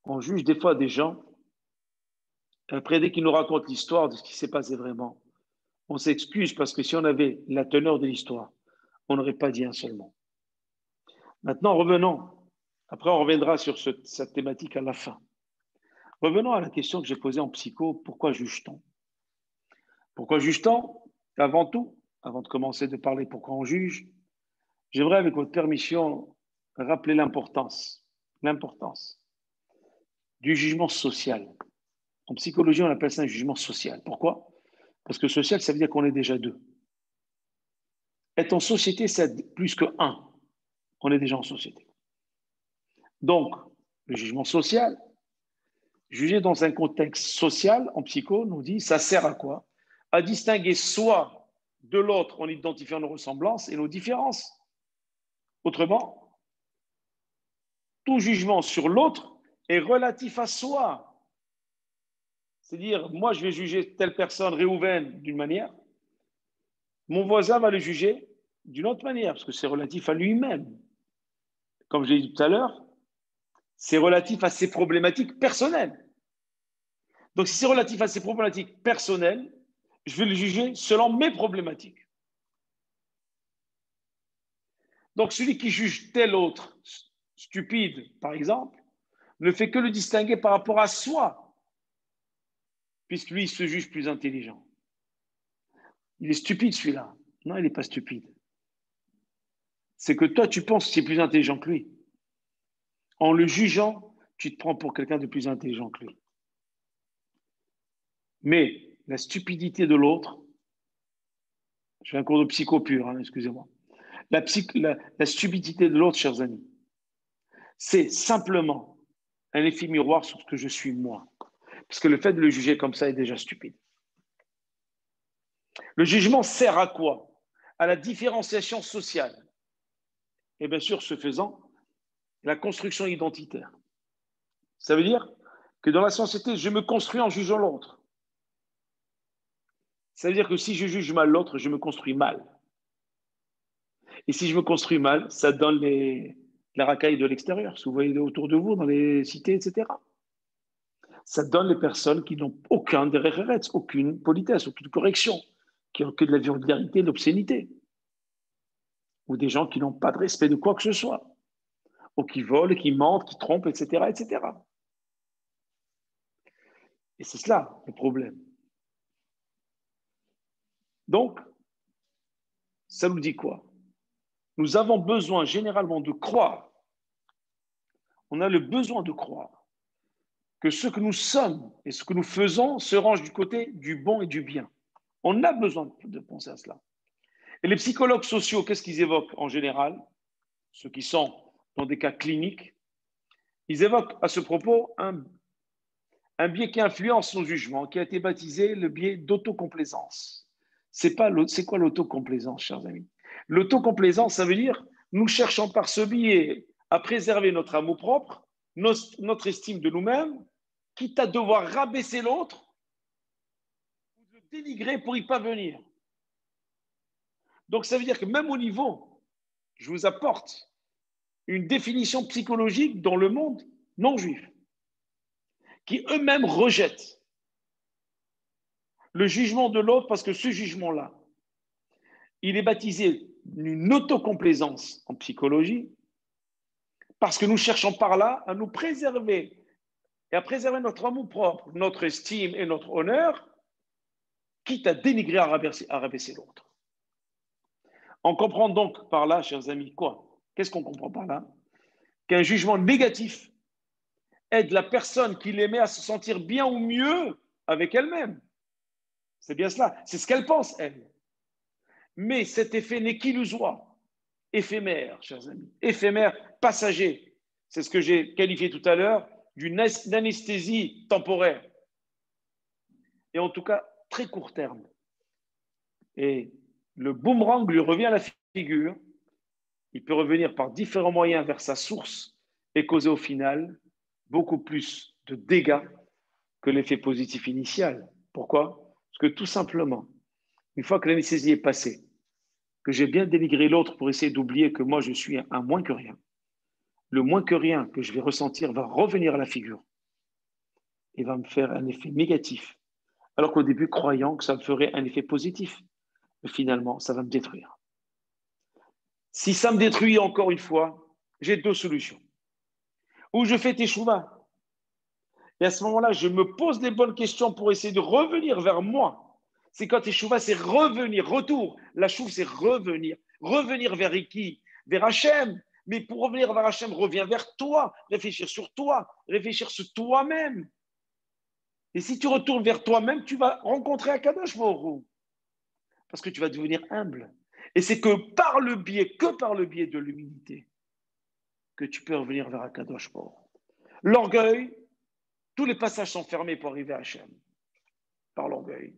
on juge des fois des gens, après dès qu'ils nous racontent l'histoire de ce qui s'est passé vraiment, on s'excuse parce que si on avait la teneur de l'histoire, on n'aurait pas dit un seul mot. Maintenant, revenons. Après, on reviendra sur cette thématique à la fin. Revenons à la question que j'ai posée en psycho. Pourquoi juge-t-on? Pourquoi juge-t-on? Avant tout, avant de commencer de parler pourquoi on juge, j'aimerais, avec votre permission, rappeler l'importance du jugement social. En psychologie, on appelle ça un jugement social. Pourquoi? Parce que social, ça veut dire qu'on est déjà deux. Être en société, c'est plus que un. On est déjà en société. Donc, le jugement social, juger dans un contexte social, en psycho, nous dit, ça sert à quoi? À distinguer soi de l'autre en identifiant nos ressemblances et nos différences. Autrement, tout jugement sur l'autre est relatif à soi. C'est-à-dire, moi, je vais juger telle personne, Réhouven, d'une manière, mon voisin va le juger d'une autre manière, parce que c'est relatif à lui-même. Comme je l'ai dit tout à l'heure, c'est relatif à ses problématiques personnelles. Donc, si c'est relatif à ses problématiques personnelles, je vais le juger selon mes problématiques. Donc, celui qui juge tel autre stupide, par exemple, ne fait que le distinguer par rapport à soi, puisque lui, il se juge plus intelligent. Il est stupide, celui-là. Non, il n'est pas stupide. C'est que toi, tu penses que c'est plus intelligent que lui. En le jugeant, tu te prends pour quelqu'un de plus intelligent que lui. Mais la stupidité de l'autre, je fais un cours de psycho pur, hein, excusez-moi. La stupidité de l'autre, chers amis, c'est simplement un effet miroir sur ce que je suis moi. Parce que le fait de le juger comme ça est déjà stupide. Le jugement sert à quoi? À la différenciation sociale. Et bien sûr, ce faisant, la construction identitaire. Ça veut dire que dans la société, je me construis en jugeant l'autre. Ça veut dire que si je juge mal l'autre, je me construis mal. Et si je me construis mal, ça donne les racailles de l'extérieur. Si vous voyez autour de vous, dans les cités, etc. Ça donne les personnes qui n'ont aucun derech, aucune politesse, aucune correction, qui ont que de la vulgarité, de l'obscénité. Ou des gens qui n'ont pas de respect de quoi que ce soit. Ou qui volent, qui mentent, qui trompent, etc., etc. Et c'est cela le problème. Donc, Ça nous dit quoi? Nous avons besoin généralement de croire. On a le besoin de croire que ce que nous sommes et ce que nous faisons se range du côté du bon et du bien. On a besoin de penser à cela. Et les psychologues sociaux, qu'est-ce qu'ils évoquent en général? Ceux qui sont dans des cas cliniques, ils évoquent à ce propos un biais qui influence nos jugements, qui a été baptisé le biais d'autocomplaisance. C'est quoi l'autocomplaisance, chers amis? L'autocomplaisance, ça veut dire nous cherchons par ce biais à préserver notre amour-propre, notre estime de nous-mêmes, quitte à devoir rabaisser l'autre ou le dénigrer pour y parvenir. Donc ça veut dire que même au niveau, je vous apporte une définition psychologique dans le monde non juif, qui eux-mêmes rejettent le jugement de l'autre parce que ce jugement-là, il est baptisé une autocomplaisance en psychologie parce que nous cherchons par là à nous préserver et à préserver notre amour propre, notre estime et notre honneur, quitte à dénigrer, à rabaisser l'autre. On comprend donc par là, chers amis, quoi? Qu'est-ce qu'on comprend par là? Qu'un jugement négatif aide la personne qui l'aimait à se sentir bien ou mieux avec elle-même. C'est bien cela, c'est ce qu'elle pense, elle. Mais cet effet n'est qu'illusoire, éphémère, chers amis, éphémère, passager. C'est ce que j'ai qualifié tout à l'heure d'une anesthésie temporaire. Et en tout cas, très court terme. Et le boomerang lui revient à la figure. Il peut revenir par différents moyens vers sa source et causer au final beaucoup plus de dégâts que l'effet positif initial. Pourquoi? Parce que tout simplement, une fois que l'anesthésie est passée, que j'ai bien dénigré l'autre pour essayer d'oublier que moi je suis un moins que rien, le moins que rien que je vais ressentir va revenir à la figure et va me faire un effet négatif. Alors qu'au début, croyant que ça me ferait un effet positif, mais finalement, ça va me détruire. Si ça me détruit encore une fois, j'ai deux solutions. Ou je fais teshuva. Et à ce moment-là, je me pose des bonnes questions pour essayer de revenir vers moi. C'est quand teshuva, c'est revenir, retour. La chouve, c'est revenir. Revenir vers qui? Vers Hachem. Mais pour revenir vers Hachem, reviens vers toi, réfléchir sur toi, réfléchir sur toi-même. Et si tu retournes vers toi-même, tu vas rencontrer Akadosh Baruch Hu. Parce que tu vas devenir humble. Et c'est que par le biais de l'humilité, que tu peux revenir vers Akadosh Baruch Hu. L'orgueil, tous les passages sont fermés pour arriver à Hachem. Par l'orgueil.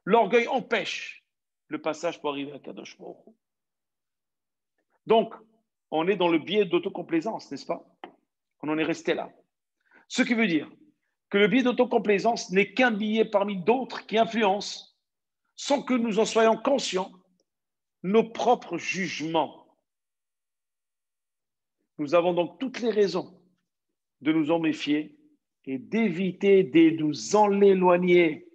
L'orgueil empêche le passage pour arriver à Akadosh Baruch Hu. Donc, on est dans le biais d'autocomplaisance, n'est-ce pas? On en est resté là. Ce qui veut dire que le biais d'autocomplaisance n'est qu'un biais parmi d'autres qui influencent, sans que nous en soyons conscients, nos propres jugements. Nous avons donc toutes les raisons de nous en méfier et d'éviter de nous en éloigner,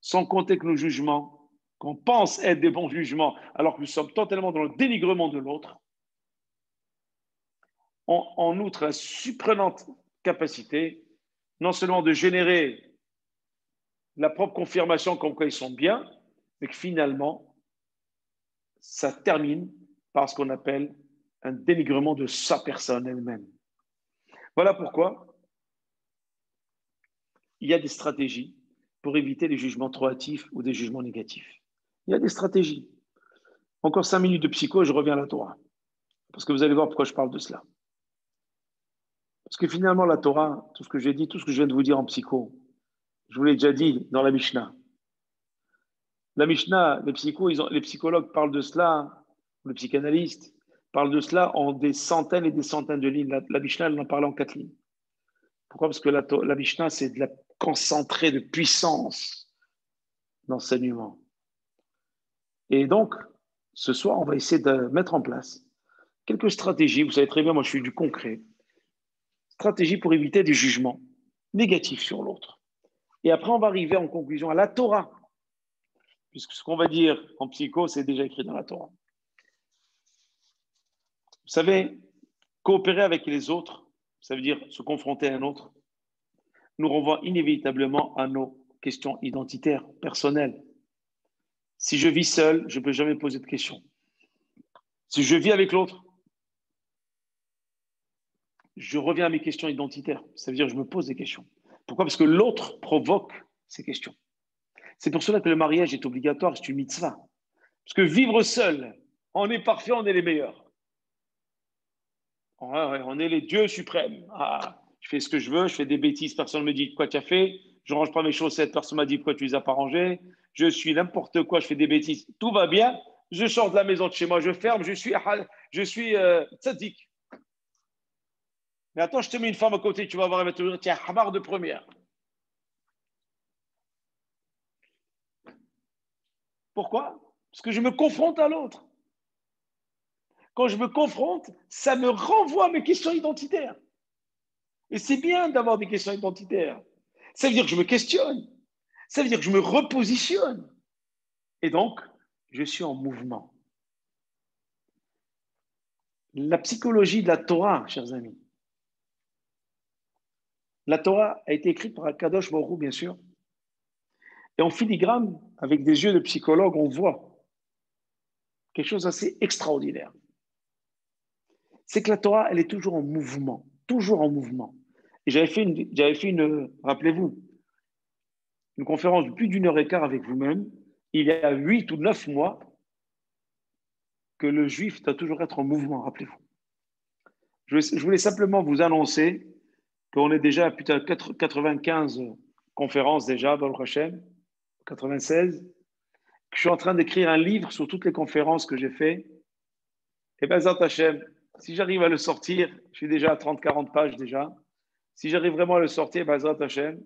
sans compter que nos jugements, qu'on pense être des bons jugements, alors que nous sommes totalement dans le dénigrement de l'autre, ont en outre la surprenante capacité non seulement de générer la propre confirmation comme quoi ils sont bien, mais que finalement, ça termine par ce qu'on appelle un dénigrement de sa personne elle-même. Voilà pourquoi il y a des stratégies pour éviter les jugements trop hâtifs ou des jugements négatifs. Il y a des stratégies. Encore 5 minutes de psycho, je reviens à la Torah. Parce que vous allez voir pourquoi je parle de cela. Parce que finalement, la Torah, tout ce que j'ai dit, tout ce que je viens de vous dire en psycho, je vous l'ai déjà dit dans la Mishnah. La Mishnah, les psychologues parlent de cela, le psychanalyste parle de cela en des centaines et des centaines de lignes. La Mishnah, elle en parle en 4 lignes. Pourquoi? Parce que la Mishnah, c'est de la concentrée de puissance d'enseignement. Et donc, ce soir, on va essayer de mettre en place quelques stratégies. Vous savez très bien, moi, je suis du concret. Stratégies pour éviter des jugements négatifs sur l'autre. Et après, on va arriver en conclusion à la Torah. Puisque ce qu'on va dire en psycho, c'est déjà écrit dans la Torah. Vous savez, coopérer avec les autres, ça veut dire se confronter à un autre, nous renvoie inévitablement à nos questions identitaires, personnelles. Si je vis seul, je ne peux jamais poser de questions. Si je vis avec l'autre, je reviens à mes questions identitaires. Ça veut dire que je me pose des questions. Pourquoi? Parce que l'autre provoque ces questions. C'est pour cela que le mariage est obligatoire, c'est une mitzvah. Parce que vivre seul, on est parfait, on est les meilleurs. On est les dieux suprêmes. Ah, je fais ce que je veux, je fais des bêtises, personne ne me dit quoi tu as fait. Je ne range pas mes chaussettes, personne ne m'a dit pourquoi tu les as pas rangées. Je suis n'importe quoi, je fais des bêtises. Tout va bien. Je sors de la maison de chez moi, je ferme, je suis tzaddik. Mais attends, je te mets une femme à côté, tu vas voir, elle va te dire, tiens, hamar de première. Pourquoi? Parce que je me confronte à l'autre. Quand je me confronte, ça me renvoie à mes questions identitaires. Et c'est bien d'avoir des questions identitaires. Ça veut dire que je me questionne. Ça veut dire que je me repositionne. Et donc, je suis en mouvement. La psychologie de la Torah, chers amis. La Torah a été écrite par Akadosh Baruch Hu, bien sûr. Et en filigrane, avec des yeux de psychologue, on voit quelque chose d'assez extraordinaire. C'est que la Torah, elle est toujours en mouvement. Toujours en mouvement. Et rappelez-vous, une conférence de plus d'une heure et quart avec vous-même, il y a 8 ou 9 mois, que le juif doit toujours être en mouvement, rappelez-vous. Je voulais simplement vous annoncer qu'on est déjà à plus de 95 conférences déjà, Baruch Hashem, 96, que je suis en train d'écrire un livre sur toutes les conférences que j'ai fait. Et bien, Zat Hashem, si j'arrive à le sortir, je suis déjà à 30-40 pages déjà. Si j'arrive vraiment à le sortir, ben, Zat Hashem,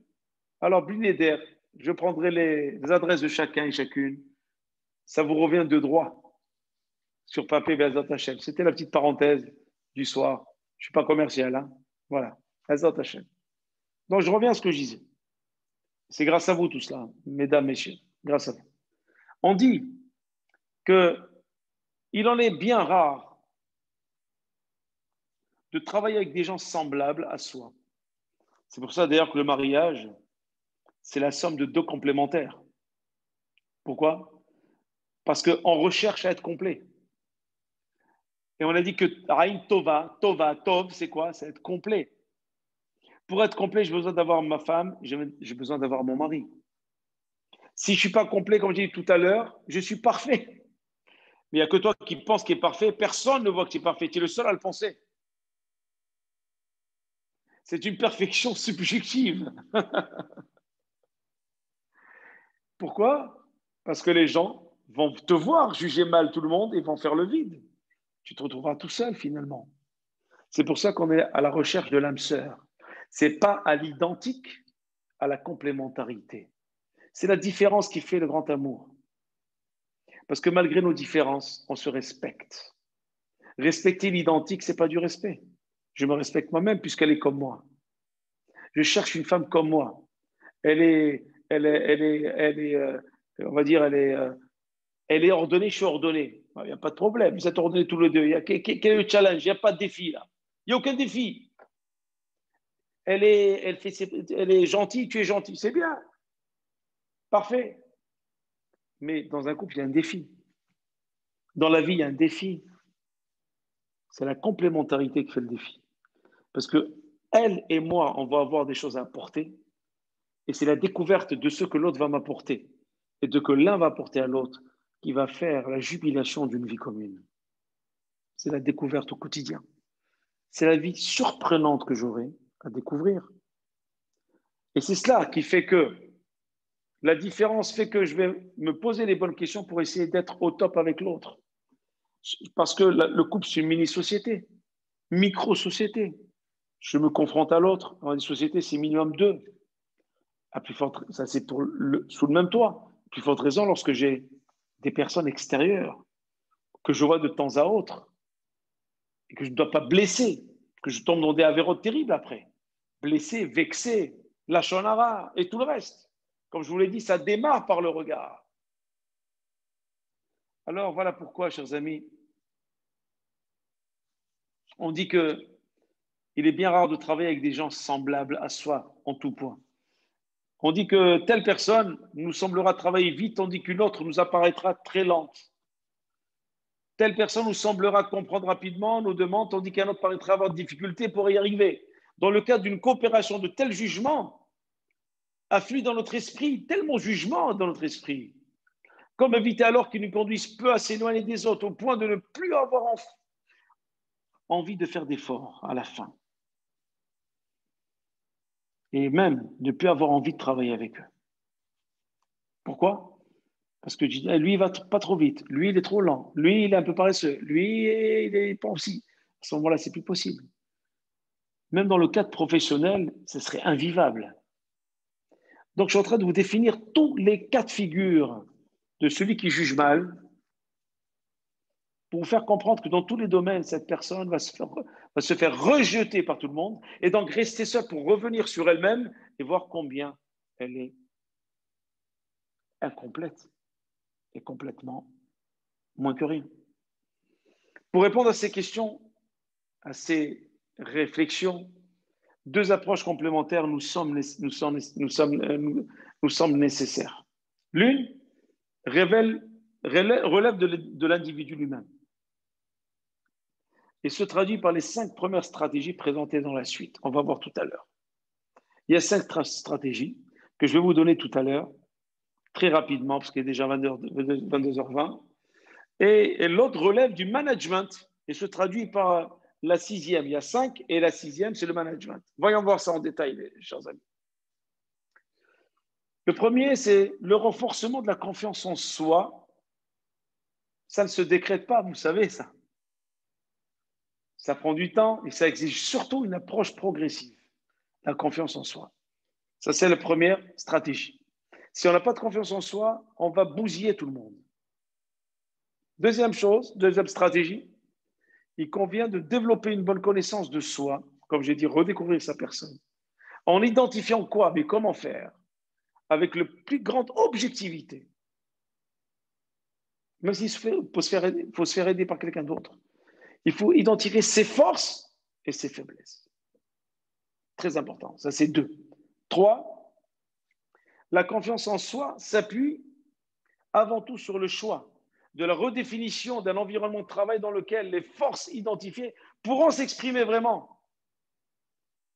alors, Blinéder, je prendrai les adresses de chacun et chacune. Ça vous revient de droit sur papier, Bezat Hashem. C'était la petite parenthèse du soir. Je ne suis pas commercial. Hein. Voilà. Bezat Hashem. Donc, je reviens à ce que je disais. C'est grâce à vous tout cela, mesdames, messieurs. Grâce à vous. On dit qu'il en est bien rare de travailler avec des gens semblables à soi. C'est pour ça d'ailleurs que le mariage, c'est la somme de deux complémentaires. Pourquoi? Parce qu'on recherche à être complet. Et on a dit que Raïm Tova, Tov, c'est quoi? C'est être complet. Pour être complet, j'ai besoin d'avoir ma femme, j'ai besoin d'avoir mon mari. Si je ne suis pas complet, comme j'ai dit tout à l'heure, je suis parfait. Mais il n'y a que toi qui penses qu'il est parfait. Personne ne voit que tu es parfait. Tu es le seul à le penser. C'est une perfection subjective. Pourquoi? Parce que les gens vont te voir juger mal tout le monde et vont faire le vide. Tu te retrouveras tout seul finalement. C'est pour ça qu'on est à la recherche de l'âme sœur. Ce n'est pas à l'identique, à la complémentarité. C'est la différence qui fait le grand amour. Parce que malgré nos différences, on se respecte. Respecter l'identique, ce n'est pas du respect. Je me respecte moi-même puisqu'elle est comme moi. Je cherche une femme comme moi. On va dire, elle est ordonnée, je suis ordonné. Il n'y a pas de problème, vous êtes ordonnés tous les deux. Quel est le challenge? Il n'y a pas de défi là. Il n'y a aucun défi. Elle est gentille, tu es gentil, c'est bien. Parfait. Mais dans un couple, il y a un défi. Dans la vie, il y a un défi. C'est la complémentarité qui fait le défi. Parce que elle et moi, on va avoir des choses à apporter. Et c'est la découverte de ce que l'autre va m'apporter et de que l'un va apporter à l'autre qui va faire la jubilation d'une vie commune. C'est la découverte au quotidien. C'est la vie surprenante que j'aurai à découvrir. Et c'est cela qui fait que la différence fait que je vais me poser les bonnes questions pour essayer d'être au top avec l'autre. Parce que le couple, c'est une mini-société, micro-société. Je me confronte à l'autre. Dans une société, c'est minimum deux. À plus forte, ça c'est sous le même toit. À plus forte raison lorsque j'ai des personnes extérieures que je vois de temps à autre et que je ne dois pas blesser, que je tombe dans des avérotes terribles après. Blessé, vexé, la shonara et tout le reste. Comme je vous l'ai dit, ça démarre par le regard. Alors voilà pourquoi, chers amis, on dit qu'il est bien rare de travailler avec des gens semblables à soi en tout point. On dit que telle personne nous semblera travailler vite, tandis qu'une autre nous apparaîtra très lente. Telle personne nous semblera comprendre rapidement nos demandes, tandis qu'un autre paraîtra avoir des difficultés pour y arriver. Dans le cadre d'une coopération, de tel jugement afflue dans notre esprit, tellement jugement dans notre esprit. Comme éviter alors qu'ils nous conduisent peu à s'éloigner des autres, au point de ne plus avoir envie de faire d'efforts à la fin. Et même ne plus avoir envie de travailler avec eux. Pourquoi? Parce que lui, il va pas trop vite. Lui, il est trop lent. Lui, il est un peu paresseux. Lui, il est pas aussi. À ce moment-là, c'est plus possible. Même dans le cadre professionnel, ce serait invivable. Donc, je suis en train de vous définir tous les cas de figure de celui qui juge mal pour vous faire comprendre que dans tous les domaines, cette personne va se faire rejeter par tout le monde et donc rester seule pour revenir sur elle-même et voir combien elle est incomplète et complètement moins que rien. Pour répondre à ces questions, à ces réflexions, deux approches complémentaires nous semblent nécessaires. L'une relève de l'individu lui-même et se traduit par les 5 premières stratégies présentées dans la suite. On va voir tout à l'heure. Il y a 5 stratégies que je vais vous donner tout à l'heure, très rapidement, parce qu'il est déjà 22h20. Et l'autre relève du management et se traduit par la 6e. Il y a 5 et la 6e, c'est le management. Voyons voir ça en détail, les chers amis. Le premier, c'est le renforcement de la confiance en soi. Ça ne se décrète pas, vous savez ça. Ça prend du temps et ça exige surtout une approche progressive, la confiance en soi. Ça, c'est la première stratégie. Si on n'a pas de confiance en soi, on va bousiller tout le monde. Deuxième stratégie, il convient de développer une bonne connaissance de soi, comme j'ai dit, redécouvrir sa personne, en identifiant quoi, mais comment faire, avec la plus grande objectivité. Même s'il faut se faire aider par quelqu'un d'autre. Il faut identifier ses forces et ses faiblesses. Très important, ça c'est 2. 3, la confiance en soi s'appuie avant tout sur le choix de la redéfinition d'un environnement de travail dans lequel les forces identifiées pourront s'exprimer vraiment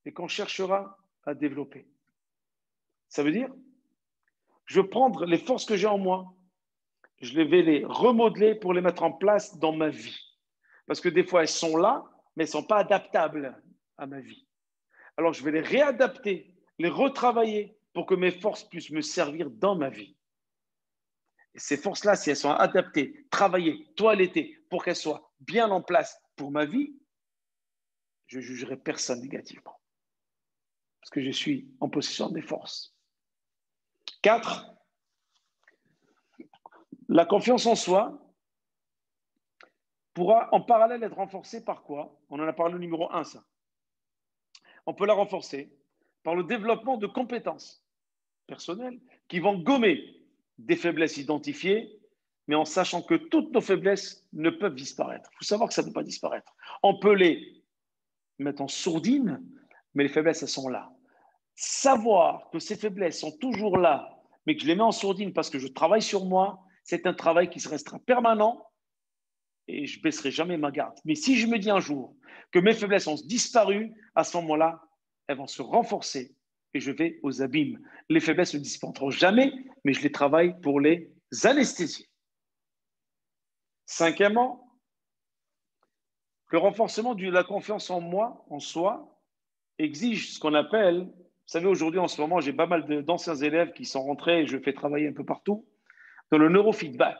et qu'on cherchera à développer. Ça veut dire, je vais prendre les forces que j'ai en moi, je vais les remodeler pour les mettre en place dans ma vie. Parce que des fois, elles sont là, mais elles ne sont pas adaptables à ma vie. Alors, je vais les réadapter, les retravailler pour que mes forces puissent me servir dans ma vie. Et ces forces-là, si elles sont adaptées, travaillées, toilettées, pour qu'elles soient bien en place pour ma vie, je ne jugerai personne négativement. Parce que je suis en possession des forces. 4, la confiance en soi pourra en parallèle être renforcée par quoi? On en a parlé au numéro 1, ça. On peut la renforcer par le développement de compétences personnelles qui vont gommer des faiblesses identifiées, mais en sachant que toutes nos faiblesses ne peuvent disparaître. Il faut savoir que ça ne peut pas disparaître. On peut les mettre en sourdine, mais les faiblesses, elles sont là. Savoir que ces faiblesses sont toujours là, mais que je les mets en sourdine parce que je travaille sur moi, c'est un travail qui restera permanent et je ne baisserai jamais ma garde. Mais si je me dis un jour que mes faiblesses ont disparu, à ce moment-là, elles vont se renforcer et je vais aux abîmes. Les faiblesses ne disparaîtront jamais, mais je les travaille pour les anesthésier. 5e, le renforcement de la confiance en moi, en soi, exige ce qu'on appelle, vous savez, aujourd'hui, en ce moment, j'ai pas mal d'anciens élèves qui sont rentrés et je fais travailler un peu partout, dans le neurofeedback.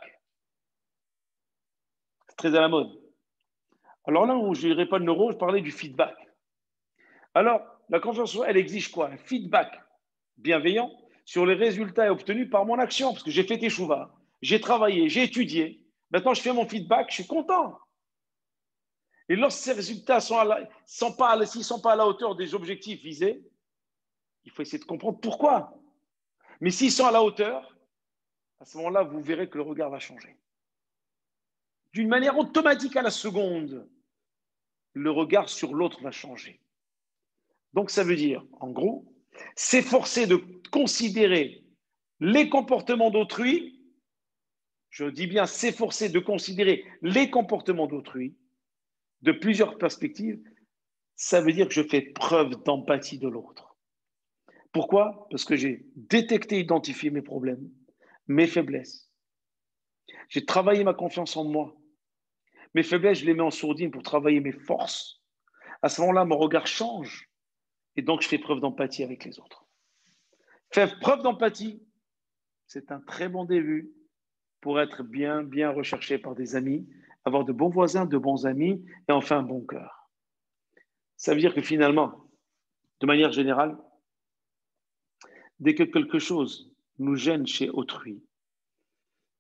C'est très à la mode. Alors là où je n'irai pas de neuro, je parlais du feedback. Alors, la confiance en soi, elle exige quoi? Un feedback bienveillant sur les résultats obtenus par mon action, parce que j'ai fait teshuva, j'ai travaillé, j'ai étudié. Maintenant, je fais mon feedback, je suis content. Et lorsque ces résultats s'ils ne sont pas à la hauteur des objectifs visés, il faut essayer de comprendre pourquoi. Mais s'ils sont à la hauteur, à ce moment-là, vous verrez que le regard va changer. D'une manière automatique à la seconde, le regard sur l'autre va changer. Donc, ça veut dire, en gros, S'efforcer de considérer les comportements d'autrui, je dis bien s'efforcer de considérer les comportements d'autrui de plusieurs perspectives, ça veut dire que je fais preuve d'empathie de l'autre. Pourquoi? Parce que j'ai détecté, identifié mes problèmes, mes faiblesses. J'ai travaillé ma confiance en moi. Mes faiblesses, je les mets en sourdine pour travailler mes forces. À ce moment-là, mon regard change et donc je fais preuve d'empathie avec les autres. Faire preuve d'empathie, c'est un très bon début pour être bien recherché par des amis, avoir de bons voisins, de bons amis et enfin un bon cœur. Ça veut dire que finalement, de manière générale, dès que quelque chose nous gêne chez autrui,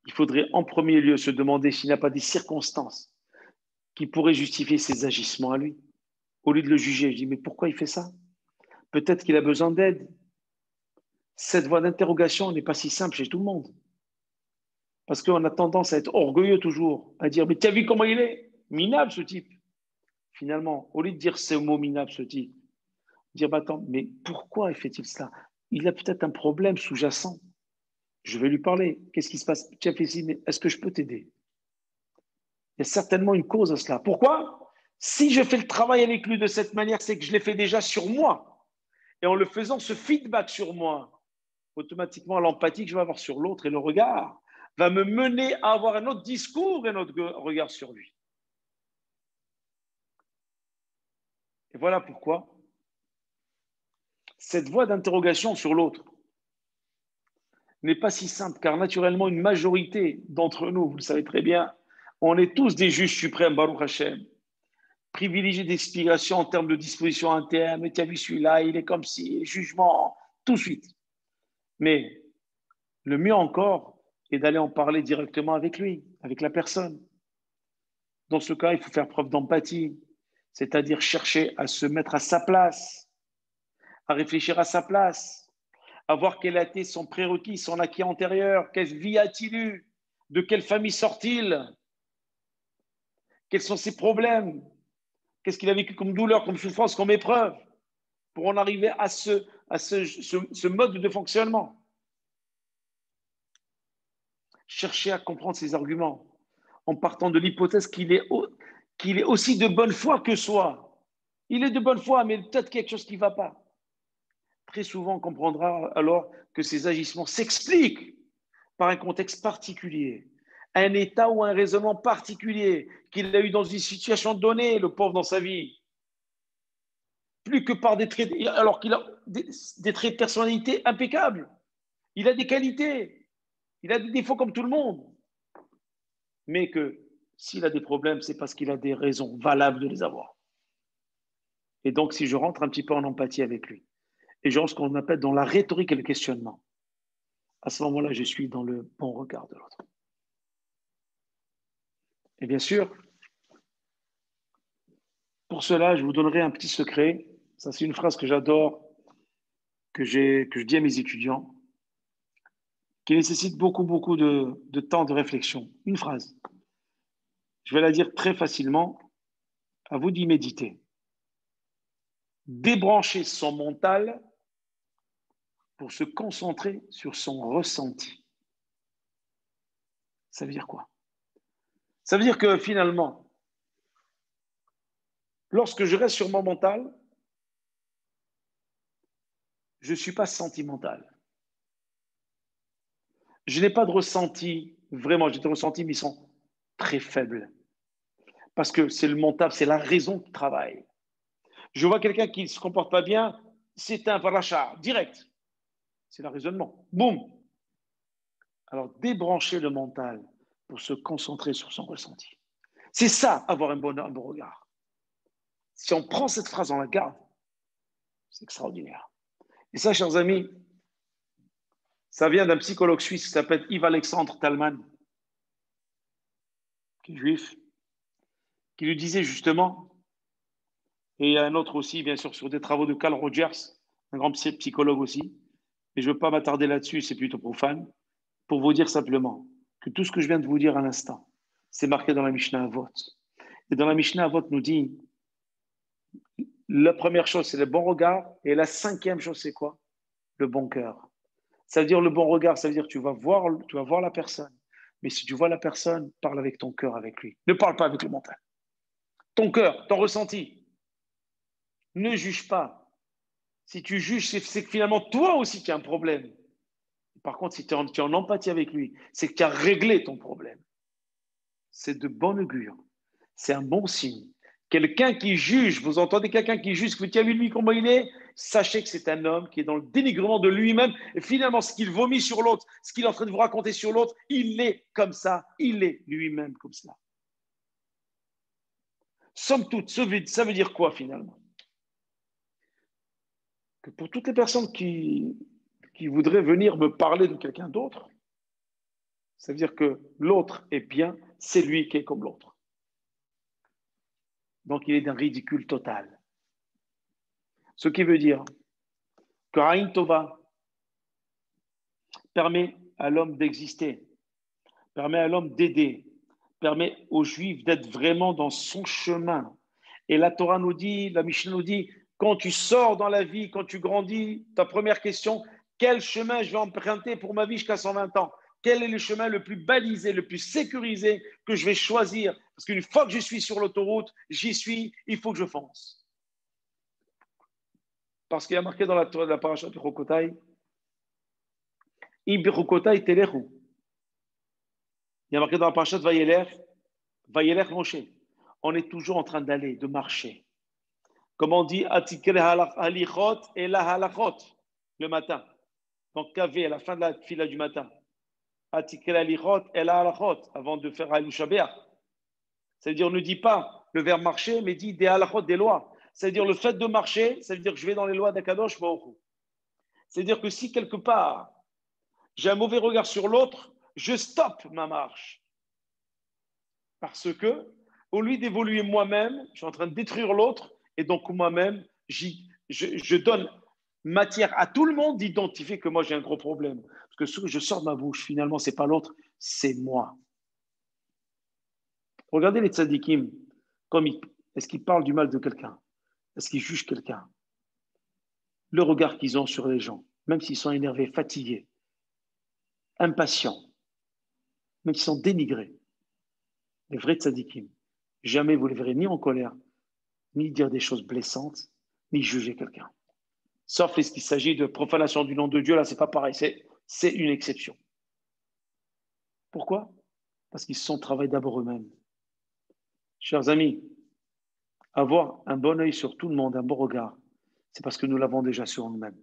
il faudrait en premier lieu se demander s'il n'y a pas des circonstances qui pourraient justifier ses agissements à lui. Au lieu de le juger, je dis, mais pourquoi il fait ça? Peut-être qu'il a besoin d'aide. Cette voie d'interrogation n'est pas si simple chez tout le monde. Parce qu'on a tendance à être orgueilleux toujours, à dire, mais tu as vu comment il est? Minable ce type. Finalement, au lieu de dire ce mot minable ce type, dire, bah, attends, mais pourquoi fait-il cela? Il a peut-être un problème sous-jacent. Je vais lui parler. Qu'est-ce qui se passe? Tu as fait ici, mais est-ce que je peux t'aider? Il y a certainement une cause à cela. Pourquoi? Si je fais le travail avec lui de cette manière, c'est que je l'ai fait déjà sur moi. Et en le faisant, ce feedback sur moi, automatiquement, l'empathie que je vais avoir sur l'autre et le regard va me mener à avoir un autre discours et un autre regard sur lui. Et voilà pourquoi cette voie d'interrogation sur l'autre n'est pas si simple, car naturellement, une majorité d'entre nous, vous le savez très bien, on est tous des juges suprêmes, Baruch Hashem, privilégiés d'explication en termes de disposition interne, mais tu as vu celui-là, il est comme si, jugement, tout de suite. Mais le mieux encore est d'aller en parler directement avec lui, avec la personne. Dans ce cas, il faut faire preuve d'empathie, c'est-à-dire chercher à se mettre à sa place, à réfléchir à sa place, à voir quel a été son prérequis, son acquis antérieur, quelle vie a-t-il eu, de quelle famille sort-il, quels sont ses problèmes, qu'est-ce qu'il a vécu comme douleur, comme souffrance, comme épreuve, pour en arriver à ce mode de fonctionnement. Chercher à comprendre ses arguments en partant de l'hypothèse qu'il est aussi de bonne foi que soi. Il est de bonne foi, mais peut-être quelque chose qui ne va pas. Très souvent, on comprendra alors que ses agissements s'expliquent par un contexte particulier, un état ou un raisonnement particulier qu'il a eu dans une situation donnée, le pauvre dans sa vie. Plus que par des traits, alors qu'il a des traits de personnalité impeccables. Il a des qualités, il a des défauts comme tout le monde. Mais que s'il a des problèmes, c'est parce qu'il a des raisons valables de les avoir. Et donc, si je rentre un petit peu en empathie avec lui, et je rentre ce qu'on appelle dans la rhétorique et le questionnement, à ce moment-là, je suis dans le bon regard de l'autre. Et bien sûr, pour cela, je vous donnerai un petit secret. Ça, c'est une phrase que j'adore, que je dis à mes étudiants, qui nécessite beaucoup de temps de réflexion. Une phrase. Je vais la dire très facilement. À vous d'y méditer. Débrancher son mental pour se concentrer sur son ressenti. Ça veut dire quoi? Ça veut dire que finalement, lorsque je reste sur mon mental, je ne suis pas sentimental. Je n'ai pas de ressenti, vraiment, j'ai des ressentis, mais ils sont très faibles. Parce que c'est le mental, c'est la raison qui travaille. Je vois quelqu'un qui ne se comporte pas bien, c'est un paracha, direct. C'est le raisonnement. Boum. Alors, débrancher le mental pour se concentrer sur son ressenti. C'est ça, avoir un bon regard. Si on prend cette phrase, on la garde, c'est extraordinaire. Et ça, chers amis, ça vient d'un psychologue suisse qui s'appelle Yves-Alexandre Talman, qui est juif, qui lui disait justement, et il y a un autre aussi, bien sûr, sur des travaux de Carl Rogers, un grand psychologue aussi, mais je ne veux pas m'attarder là-dessus, c'est plutôt profane, pour vous dire simplement que tout ce que je viens de vous dire à l'instant, c'est marqué dans la Mishnah Avot. Et dans la Mishnah Avot nous dit, la première chose, c'est le bon regard, et la cinquième chose, c'est quoi? le bon cœur. Ça veut dire le bon regard, ça veut dire que tu vas voir la personne. Mais si tu vois la personne, parle avec ton cœur avec lui. Ne parle pas avec le mental. Ton cœur, ton ressenti. Ne juge pas. Si tu juges, c'est que finalement, toi aussi, tu as un problème. Par contre, si tu es en empathie avec lui, c'est que tu as réglé ton problème. C'est de bon augure. C'est un bon signe. Quelqu'un qui juge, vous entendez quelqu'un qui juge, que vous avez vu lui comment il est, sachez que c'est un homme qui est dans le dénigrement de lui-même. Et finalement, ce qu'il vomit sur l'autre, ce qu'il est en train de vous raconter sur l'autre, il est comme ça. Il est lui-même comme cela. Somme toute, ça veut dire quoi finalement? Que pour toutes les personnes qui voudraient venir me parler de quelqu'un d'autre, ça veut dire que l'autre est bien, c'est lui qui est comme l'autre. Donc il est d'un ridicule total. Ce qui veut dire que Aïn Tova permet à l'homme d'exister, permet à l'homme d'aider, permet aux Juifs d'être vraiment dans son chemin. Et la Torah nous dit, la Mishnah nous dit, quand tu sors dans la vie, quand tu grandis, ta première question, quel chemin je vais emprunter pour ma vie jusqu'à 120 ans? Quel est le chemin le plus balisé, le plus sécurisé que je vais choisir? Parce qu'une fois que je suis sur l'autoroute, j'y suis, il faut que je fonce. Parce qu'il y a marqué dans la paracha de Chokotai, Ibrokotai Telechu. Il y a marqué dans la paracha de Vayelech Moshe. On est toujours en train d'aller, de marcher. Comme on dit, Atikre halichot et la halachot, le matin. Donc, kavé à la fin de la fila du matin. Atikre halichot et la halachot, avant de faire Haïlou Shabbat. C'est-à-dire, ne dit pas le verbe marcher, mais dit des halachot, des lois. C'est-à-dire, le fait de marcher, ça veut dire que je vais dans les lois d'Akadosh Baruch Hu. C'est-à-dire que si quelque part, j'ai un mauvais regard sur l'autre, je stoppe ma marche. Parce que, au lieu d'évoluer moi-même, je suis en train de détruire l'autre, et donc moi-même, je donne matière à tout le monde d'identifier que moi j'ai un gros problème. Parce que ce que je sors de ma bouche, finalement, ce n'est pas l'autre, c'est moi. Regardez les tzadikim, est-ce qu'ils parlent du mal de quelqu'un? Est-ce qu'ils jugent quelqu'un? Le regard qu'ils ont sur les gens, même s'ils sont énervés, fatigués, impatients, même s'ils sont dénigrés, les vrais tzadikim, jamais vous les verrez ni en colère, ni dire des choses blessantes, ni juger quelqu'un. Sauf lorsqu'il s'agit de profanation du nom de Dieu, là, c'est pas pareil, c'est une exception. Pourquoi? Parce qu'ils se sont travaillés d'abord eux-mêmes. Chers amis, avoir un bon œil sur tout le monde, un bon regard, c'est parce que nous l'avons déjà sur nous-mêmes.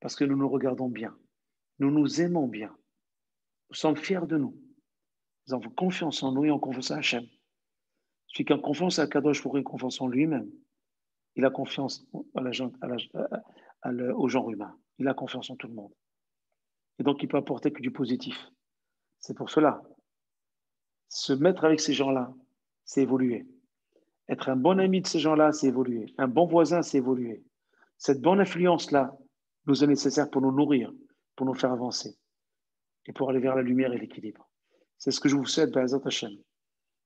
Parce que nous nous regardons bien. Nous nous aimons bien. Nous sommes fiers de nous. Nous avons confiance en nous et en confiance à Hachem. Celui qui a confiance à Kadosh pour une confiance en lui-même, il a confiance au genre humain. Il a confiance en tout le monde. Et donc, il peut apporter que du positif. C'est pour cela, se mettre avec ces gens-là, c'est évoluer. Être un bon ami de ces gens-là, c'est évoluer. Un bon voisin, c'est évoluer. Cette bonne influence-là nous est nécessaire pour nous nourrir, pour nous faire avancer et pour aller vers la lumière et l'équilibre. C'est ce que je vous souhaite, Be'ezrat Hashem,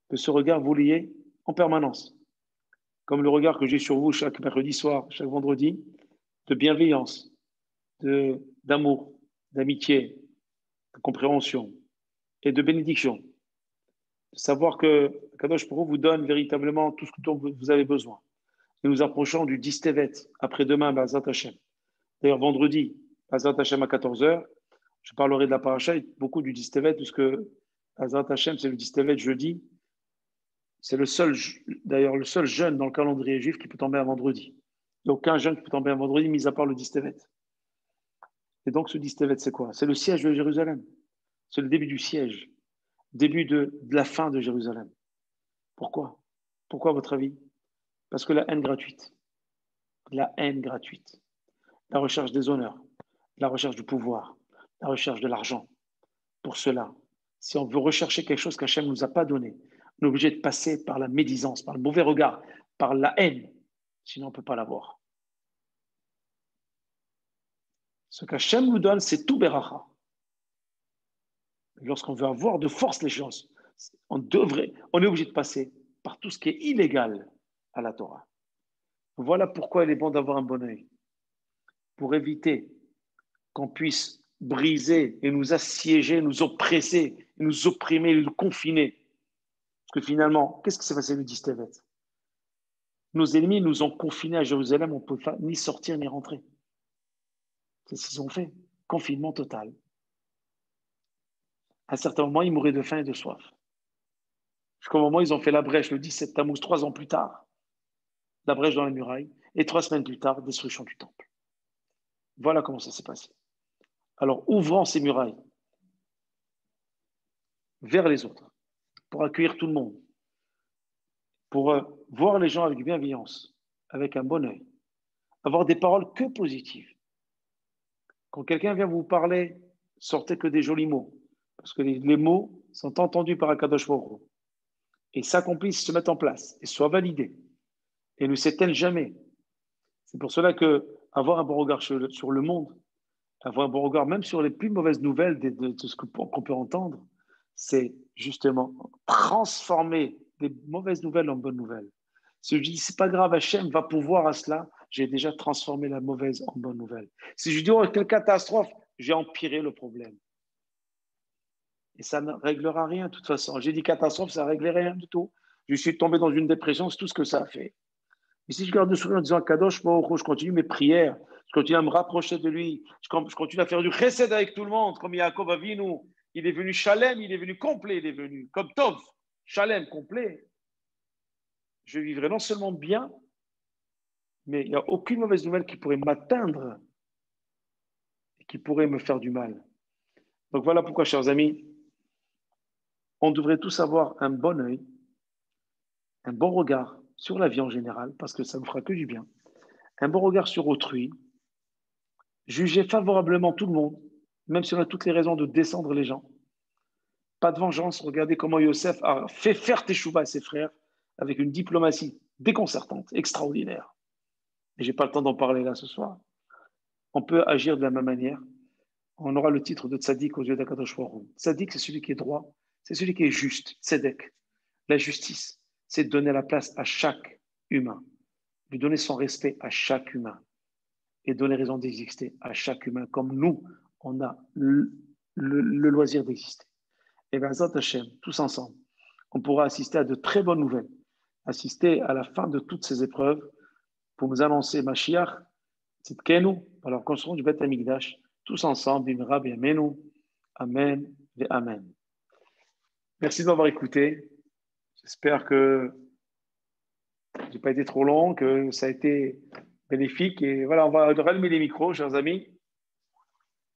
que ce regard vous liez en permanence, comme le regard que j'ai sur vous chaque mercredi soir, chaque vendredi, de bienveillance, d'amour, d'amitié, de compréhension et de bénédiction. De savoir que Kadosh Baruch Hu vous donne véritablement tout ce dont vous avez besoin. Et nous approchons du 10 Tevet, après-demain, Be'ezrat Hashem. D'ailleurs, vendredi, Be'ezrat Hashem à 14h, je parlerai de la paracha et beaucoup du 10 Tevet, puisque Be'ezrat Hashem, c'est le 10 Tevet jeudi. C'est d'ailleurs le seul jeûne dans le calendrier juif qui peut tomber un vendredi. Il n'y a aucun jeûne qui peut tomber un vendredi, mis à part le 10 Tevet. Et donc, ce 10 Tevet, c'est quoi? C'est le siège de Jérusalem. C'est le début du siège, début de la fin de Jérusalem. Pourquoi? Pourquoi, à votre avis? Parce que la haine gratuite, la recherche des honneurs, la recherche du pouvoir, la recherche de l'argent. Pour cela, si on veut rechercher quelque chose qu'Hachem ne nous a pas donné, on est obligé de passer par la médisance, par le mauvais regard, par la haine. Sinon, on ne peut pas l'avoir. Ce qu'Hachem nous donne, c'est tout beracha. Lorsqu'on veut avoir de force les choses, on est obligé de passer par tout ce qui est illégal à la Torah. Voilà pourquoi il est bon d'avoir un bon œil. pour éviter qu'on puisse briser et nous assiéger, nous oppresser, nous opprimer, nous confiner. Parce que finalement, qu'est-ce qui s'est passé le 10 Tevet? Nos ennemis nous ont confinés à Jérusalem, on ne peut pas ni sortir ni rentrer. C'est ce qu'ils ont fait. Confinement total. À un certain moment, ils mouraient de faim et de soif. Jusqu'au moment où ils ont fait la brèche, le 17 Tammuz, 3 ans plus tard, la brèche dans la muraille, et 3 semaines plus tard, destruction du temple. Voilà comment ça s'est passé. Alors, ouvrant ces murailles vers les autres, pour accueillir tout le monde, pour voir les gens avec bienveillance, avec un bon œil, avoir des paroles que positives. Quand quelqu'un vient vous parler, sortez que des jolis mots, parce que les mots sont entendus par Akadosh Baruch Hu, et s'accomplissent, se mettent en place, et soient validés, et ne s'éteignent jamais. C'est pour cela que avoir un bon regard sur le monde, avoir un bon regard même sur les plus mauvaises nouvelles de ce qu'on peut entendre, c'est justement transformer des mauvaises nouvelles en bonnes nouvelles. Si je dis, c'est pas grave, Hachem va pouvoir à cela, j'ai déjà transformé la mauvaise en bonne nouvelle. Si je dis, oh, quelle catastrophe, j'ai empiré le problème. Et ça ne réglera rien, de toute façon. J'ai dit catastrophe, ça ne réglait rien du tout. Je suis tombé dans une dépression, c'est tout ce que ça a fait. Et si je garde le sourire en disant, Kadosh, je continue mes prières, je continue à me rapprocher de lui, je continue à faire du chesed avec tout le monde, comme Yaakov Avinu, il est venu Shalem, il est venu complet, il est venu comme Tov, Shalem complet. Je vivrai non seulement bien, mais il n'y a aucune mauvaise nouvelle qui pourrait m'atteindre et qui pourrait me faire du mal. Donc voilà pourquoi, chers amis, on devrait tous avoir un bon œil, un bon regard sur la vie en général, parce que ça ne fera que du bien, un bon regard sur autrui, juger favorablement tout le monde, même si on a toutes les raisons de descendre les gens. Pas de vengeance. Regardez comment Yosef a fait faire Teshuvah à ses frères avec une diplomatie déconcertante, extraordinaire. Et je n'ai pas le temps d'en parler là ce soir. On peut agir de la même manière. On aura le titre de tzaddik aux yeux d'Akadosh Baruch Hu. Tzaddik, c'est celui qui est droit, c'est celui qui est juste, tzedek. La justice, c'est de donner la place à chaque humain, lui donner son respect à chaque humain et donner raison d'exister à chaque humain, comme nous, on a le loisir d'exister. Et bien, Zat Hashem, tous ensemble, on pourra assister à de très bonnes nouvelles, assister à la fin de toutes ces épreuves pour nous annoncer Mashiach, Tzidkenu, par la construction du Beth Amikdash, tous ensemble, Bimra, Biamenu, Amen et Amen. Merci de m'avoir écouté. J'espère que je n'ai pas été trop long, que ça a été bénéfique. Et voilà, on va rallumer les micros, chers amis.